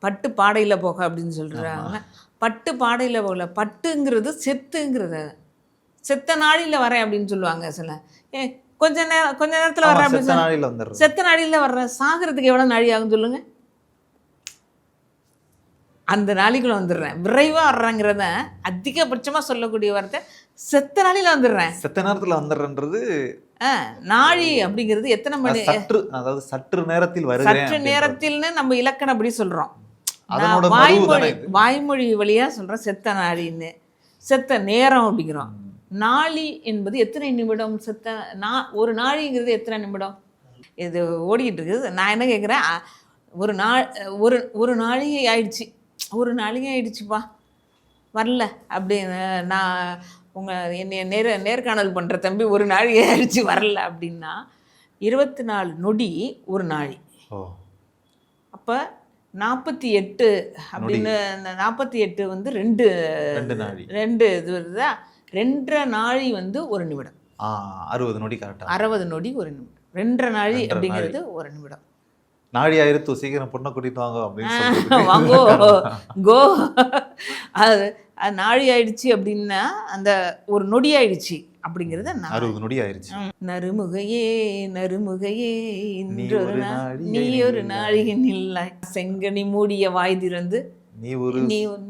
பட்டு பாடையில் போக அப்படின்னு சொல்கிறாங்க. பட்டு பாடையில் போகல, பட்டுங்கிறது செத்துங்கிறது. செத்த நாளில் வரேன் அப்படின்னு சொல்லுவாங்க சில. கொஞ்ச நேரத்தில் வரேன் அப்படின்னு, செத்த நாளில் வர்றேன். சாகிறதுக்கு எவ்வளோ நாழி ஆகும் சொல்லுங்க? அந்த நாளைக்குள்ள வந்துடுறேன், விரைவாக வர்றேங்கிறத அதிகபட்சமாக சொல்லக்கூடிய வார்த்தை செத்த நாளில் வந்துடுறேன்.
செத்த நேரத்தில் வந்துடுறன்றது
நாழி அப்படிங்கிறது எத்தனை மணி,
அதாவது சற்று நேரத்தில்
சற்று நேரத்தில்னு நம்ம இலக்கணம் அப்படி சொல்கிறோம். வாய்மொழி வழியாக சொல்கிறோம் செத்த நாழின்னு, செத்த நேரம் அப்படிங்கிறோம். நாளி என்பது எத்தனை நிமிடம், ஒரு நாழிங்கிறது எத்தனை நிமிடம் இது ஓடிக்கிட்டு இருக்குது. நான் என்ன கேட்குறேன், ஒரு நாழிகை ஆயிடுச்சு, ஒரு நாளிகை ஆயிடுச்சுப்பா வரல அப்படின்னு நான் என்னை நேர்காணல் பண்ணுற தம்பி ஒரு நாழிகை ஆயிடுச்சு வரல அப்படின்னா 24 நொடி ஒரு நாழி. அப்போ 48 அப்படின்னு, 48 வந்து ரெண்டு இது வருதா, 2.5 நாழி வந்து ஒரு நிமிடம்.
60 நொடி கரெக்டாக,
60 நொடி ஒரு நிமிடம். 2.5 நாழி அப்படிங்கிறது ஒரு நிமிடம்.
நாழி ஆயிரத்து சீக்கிரம் பொண்ணை கூட்டிட்டு வாங்க அப்படின்னு
வாங்கோ கோ. அது நாழி ஆயிடுச்சு அப்படின்னா அந்த ஒரு நொடி ஆயிடுச்சு அப்படிங்கிறது
60 நொடி ஆயிடுச்சு.
நறுமுகையே நறுமுகையே இன்றொரு நீ ஒரு நாழிகை நில்லாய், செங்கனி மூடிய வாய் திறந்து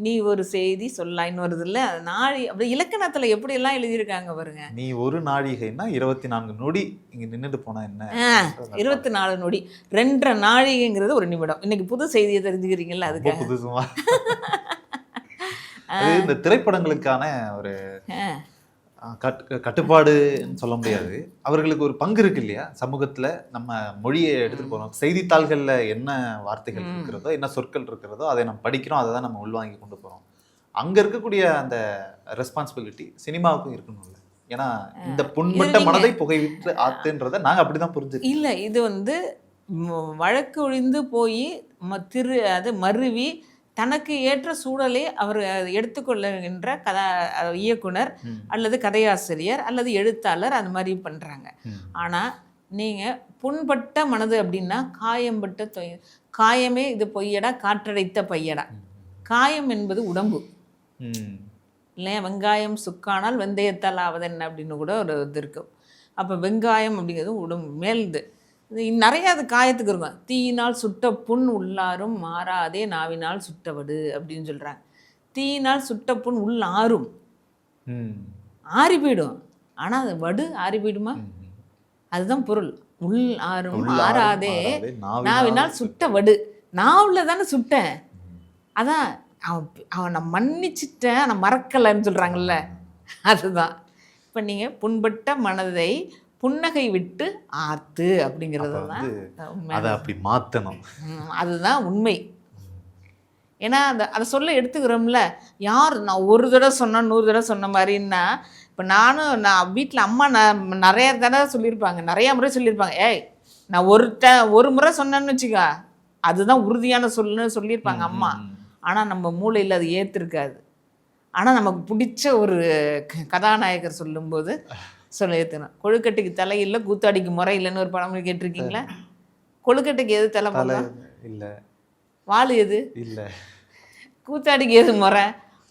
நீ ஒரு செய்தி சொல்லாயின்னு வருது இல்ல. நாழி அப்படி இலக்கணத்துல எப்படி எல்லாம் எழுதியிருக்காங்க பாருங்க.
நீ ஒரு நாழிகைன்னா 24 நொடி இங்க நின்றுட்டு போனா என்ன,
24 நொடி. 2.5 நாழிகைங்கிறது ஒரு நிமிடம். இன்னைக்கு புது செய்தியை தெரிஞ்சுக்கிறீங்கல்ல, அதுக்கு
புதுசுமா. இந்த திரைப்படங்களுக்கான ஒரு கட்டுப்பாடுன்னு சொல்ல முடியாது, அவர்களுக்கு ஒரு பங்கு இருக்கு இல்லையா சமூகத்துல. நம்ம மொழியை எடுத்துட்டு போறோம், செய்தித்தாள்கள்ல என்ன வார்த்தைகள் இருக்கிறதோ, என்ன சொற்கள் இருக்கிறதோ அதை நம்ம படிக்கிறோம், அதை தான் நம்ம உள்வாங்கி கொண்டு போறோம். அங்க இருக்கக்கூடிய அந்த ரெஸ்பான்சிபிலிட்டி சினிமாவுக்கும் இருக்கணும்ல. ஏன்னா இந்த புண்பட்ட மனதை புகைவிட்டு ஆத்துன்றதை நாங்க அப்படிதான் புரிஞ்சு
இல்ல. இது வந்து வழக்கு ஒழிந்து போய் அது மருவி தனக்கு ஏற்ற சூழலை அவர் எடுத்துக்கொள்ளுகின்ற இயக்குனர் அல்லது கதையாசிரியர் அல்லது எழுத்தாளர் அது மாதிரி பண்ணுறாங்க. ஆனால் நீங்கள் புண்பட்ட மனது அப்படின்னா காயம்பட்ட காயமே இது பொய்யடா காற்றடைத்த பையடா. காயம் என்பது உடம்பு இல்லையா? வெங்காயம் சுக்கானால் வெந்தயத்தால் ஆவதென்ன அப்படின்னு கூட ஒரு இது இருக்கும். அப்போ வெங்காயம் அப்படிங்கிறது உடம்பு மேல்து. நிறைய அது காயத்துக்கு இருக்கும். தீயினால் சுட்ட புண் உள்ளாரும் மாறாதே நாவினால் சுட்டவடு அப்படின்னு சொல்கிறாங்க. தீயினால் சுட்ட புண் உள் ஆறும், ஆறி போயிடும். ஆனால் அது வடு ஆறி போயிடுமா? அதுதான் பொருள். உள் ஆறும் ஆறாதே நாவினால் சுட்ட வடு. நாவில் தானே சுட்டேன், அதான் அவனை மன்னிச்சிட்டேன், நான் மறக்கலைன்னு சொல்கிறாங்கல்ல, அதுதான். இப்போ நீங்கள் புண்பட்ட மனதை புன்னகை விட்டு ஆத்து அப்படிங்கிறது தான்
அதை அப்படி மாற்றணும்.
அதுதான் உண்மை. ஏன்னா அதை சொல்ல எடுத்துக்கிறோம்ல. யார் நான் ஒரு தடவை சொன்னேன் 100 தடவை சொன்ன மாதிரின்னா, இப்போ நான் வீட்டில் அம்மா நிறைய தடவை சொல்லியிருப்பாங்க, நிறையா முறை சொல்லியிருப்பாங்க. ஏய் நான் ஒரு முறை சொன்னேன்னு வச்சுக்கா, அதுதான் உறுதியான சொல்லுன்னு சொல்லியிருப்பாங்க அம்மா. ஆனால் நம்ம மூளையில் அது ஏற்றிருக்காது. ஆனால் நமக்கு பிடிச்ச ஒரு கதாநாயகர் சொல்லும்போது சொல்ல ஏற்றணும். கொழுக்கட்டைக்கு தலை இல்லை கூத்தாடிக்கு முறை இல்லைன்னு ஒரு படம் கேட்டிருக்கீங்களா? கொழுக்கட்டைக்கு எது தலை
இல்லை,
வாள் எது
இல்லை,
கூத்தாடிக்கு எது முறை?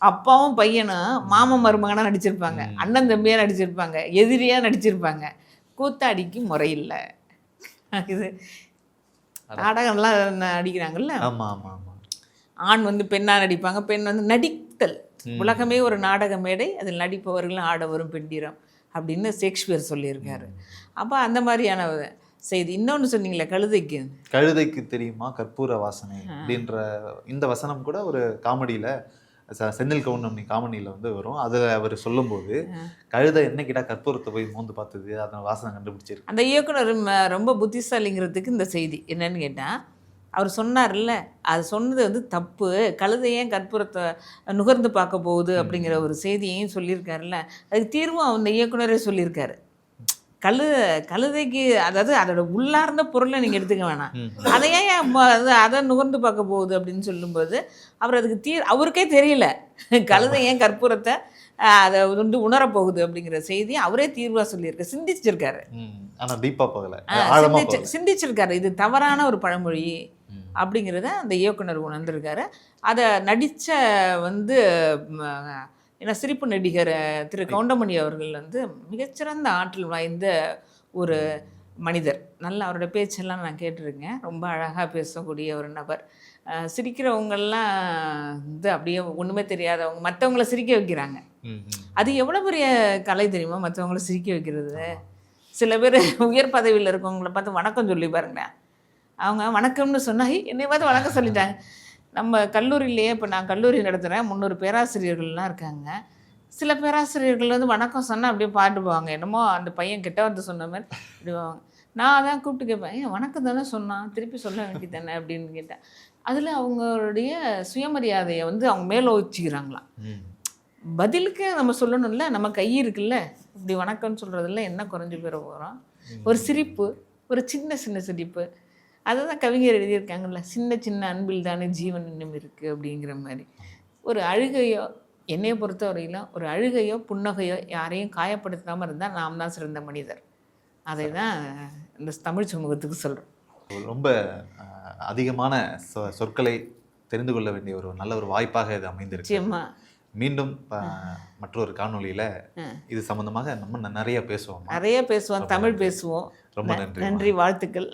அப்பாவும் பையனும் மாமன் மருமகனாக நடிச்சிருப்பாங்க, அண்ணன் தம்பியாக நடிச்சிருப்பாங்க, எதிரியாக நடிச்சிருப்பாங்க. கூத்தாடிக்கு முறை இல்லை இது நாடகம்லாம் நடிக்கிறாங்கல்ல,
ஆமா ஆமா ஆமா.
ஆண் வந்து பெண்ணா நடிப்பாங்க, பெண் வந்து நடித்தல். உலகமே ஒரு நாடக மேடை, அதில் நடிப்பவர்களும் ஆட வரும் பெண்டிரம் அப்படின்னு ஷேக்ஸ்பியர் சொல்லியிருக்காரு. அப்போ அந்த மாதிரியான செய்தி. இன்னொன்று சொன்னீங்களே கழுதைக்கு,
கழுதைக்கு தெரியுமா கற்பூர வாசனை அப்படின்ற இந்த வசனம் கூட ஒரு காமெடியில செந்தில் கவுண்டமணி காமெடியில வந்து வரும். அதுல அவர் சொல்லும்போது கழுதை என்ன கிட்ட கற்பூரத்தை போய் மோந்து பார்த்தது, அதன் வாசனை கண்டுபிடிச்சிருக்கு.
அந்த இயக்குனர் ரொம்ப புத்திசாலிங்கிறதுக்கு இந்த செய்தி என்னன்னு கேட்டால், அவர் சொன்னார்ல, அது சொன்னது வந்து தப்பு, கழுதை ஏன் கற்பூரத்தை நுகர்ந்து பார்க்க போகுது அப்படிங்கிற ஒரு செய்தியையும் சொல்லியிருக்காருல்ல, அதுக்கு தீர்வும் அந்த இயக்குனரே சொல்லியிருக்காரு. கழுதைக்கு, அதாவது அதோட உள்ளார்ந்த பொருளை நீங்கள் எடுத்துக்க வேணாம், அதை ஏன் அதை நுகர்ந்து பார்க்க போகுது அப்படின்னு சொல்லும்போது அவர் அதுக்கு அவருக்கே தெரியல கழுதை ஏன் கற்பூரத்தை அதை வந்து உணரப்போகுது அப்படிங்கிற செய்தி அவரே தீர்வாக சொல்லியிருக்காரு, சிந்திச்சிருக்காரு.
ஆனால் டீப்பாக போகல,
சிந்திச்சிருக்காரு. இது தவறான ஒரு பழமொழி அப்படிங்கிறத அந்த இயக்குனர் உணர்ந்திருக்காரு. அதை நடித்த வந்து ஏன்னா சிரிப்பு நடிகர் திரு கவுண்டமணி அவர்கள் வந்து மிகச்சிறந்த ஆற்றல் வாய்ந்த ஒரு மனிதர். நல்லா அவரோட பேச்செல்லாம் நான் கேட்டிருக்கேன். ரொம்ப அழகாக பேசக்கூடிய ஒரு நபர். சிரிக்கிறவங்கெல்லாம் வந்து அப்படியே ஒன்றுமே தெரியாதவங்க மற்றவங்கள சிரிக்க வைக்கிறாங்க. அது எவ்வளோ பெரிய கலை தெரியுமா, மற்றவங்கள சிரிக்க வைக்கிறது. சில பேர் உயர் பதவியில் இருக்கவங்கள பார்த்து வணக்கம் சொல்லி பாருங்க, அவங்க வணக்கம்னு சொன்னால் என்னை பார்த்து வணக்கம் சொல்லிட்டாங்க. நம்ம கல்லூரியிலேயே, இப்போ நான் கல்லூரி நடத்துகிறேன், 300 பேராசிரியர்கள்லாம் இருக்காங்க. சில பேராசிரியர்கள் வந்து வணக்கம் சொன்னால் அப்படியே பாட்டு போவாங்க, என்னமோ அந்த பையன் கிட்ட வந்து சொன்ன மாதிரி அப்படிவாங்க. நான் அதான் கூப்பிட்டு கேட்பேன், ஏன் வணக்கம் தானே சொன்னான், திருப்பி சொல்ல வேண்டியது தானே அப்படின்னு கேட்டேன். அதில் அவங்களுடைய சுயமரியாதையை வந்து அவங்க மேலே வச்சுக்கிறாங்களாம். பதிலுக்கு நம்ம சொல்லணும்ல, நம்ம கை இருக்குல்ல, இப்படி வணக்கம்னு சொல்கிறதுல என்ன குறைஞ்சி போயிட போகிறோம். ஒரு சிரிப்பு, ஒரு சின்ன சின்ன சிரிப்பு, அதை தான் கவிஞர் எழுதியிருக்காங்கல்ல, சின்ன சின்ன அன்பில் தானே ஜீவன் இன்னும் இருக்குது அப்படிங்கிற மாதிரி. ஒரு அழுகையோ, என்னையை பொறுத்த வரையிலும் ஒரு அழுகையோ புன்னகையோ யாரையும் காயப்படுத்தாமல் இருந்தால் நாம் தான் சிறந்த மனிதர். அதை தான் இந்த தமிழ் சமூகத்துக்கு சொல்கிறோம்.
ரொம்ப அதிகமான சொற்களை தெரிந்து கொள்ள வேண்டிய ஒரு நல்ல ஒரு வாய்ப்பாக இது அமைந்திருக்கு. மீண்டும் மற்றொரு காணொளியில் இது சம்பந்தமாக நம்ம நிறைய பேசுவோம்,
தமிழ் பேசுவோம்.
ரொம்ப
நன்றி, வாழ்த்துக்கள்.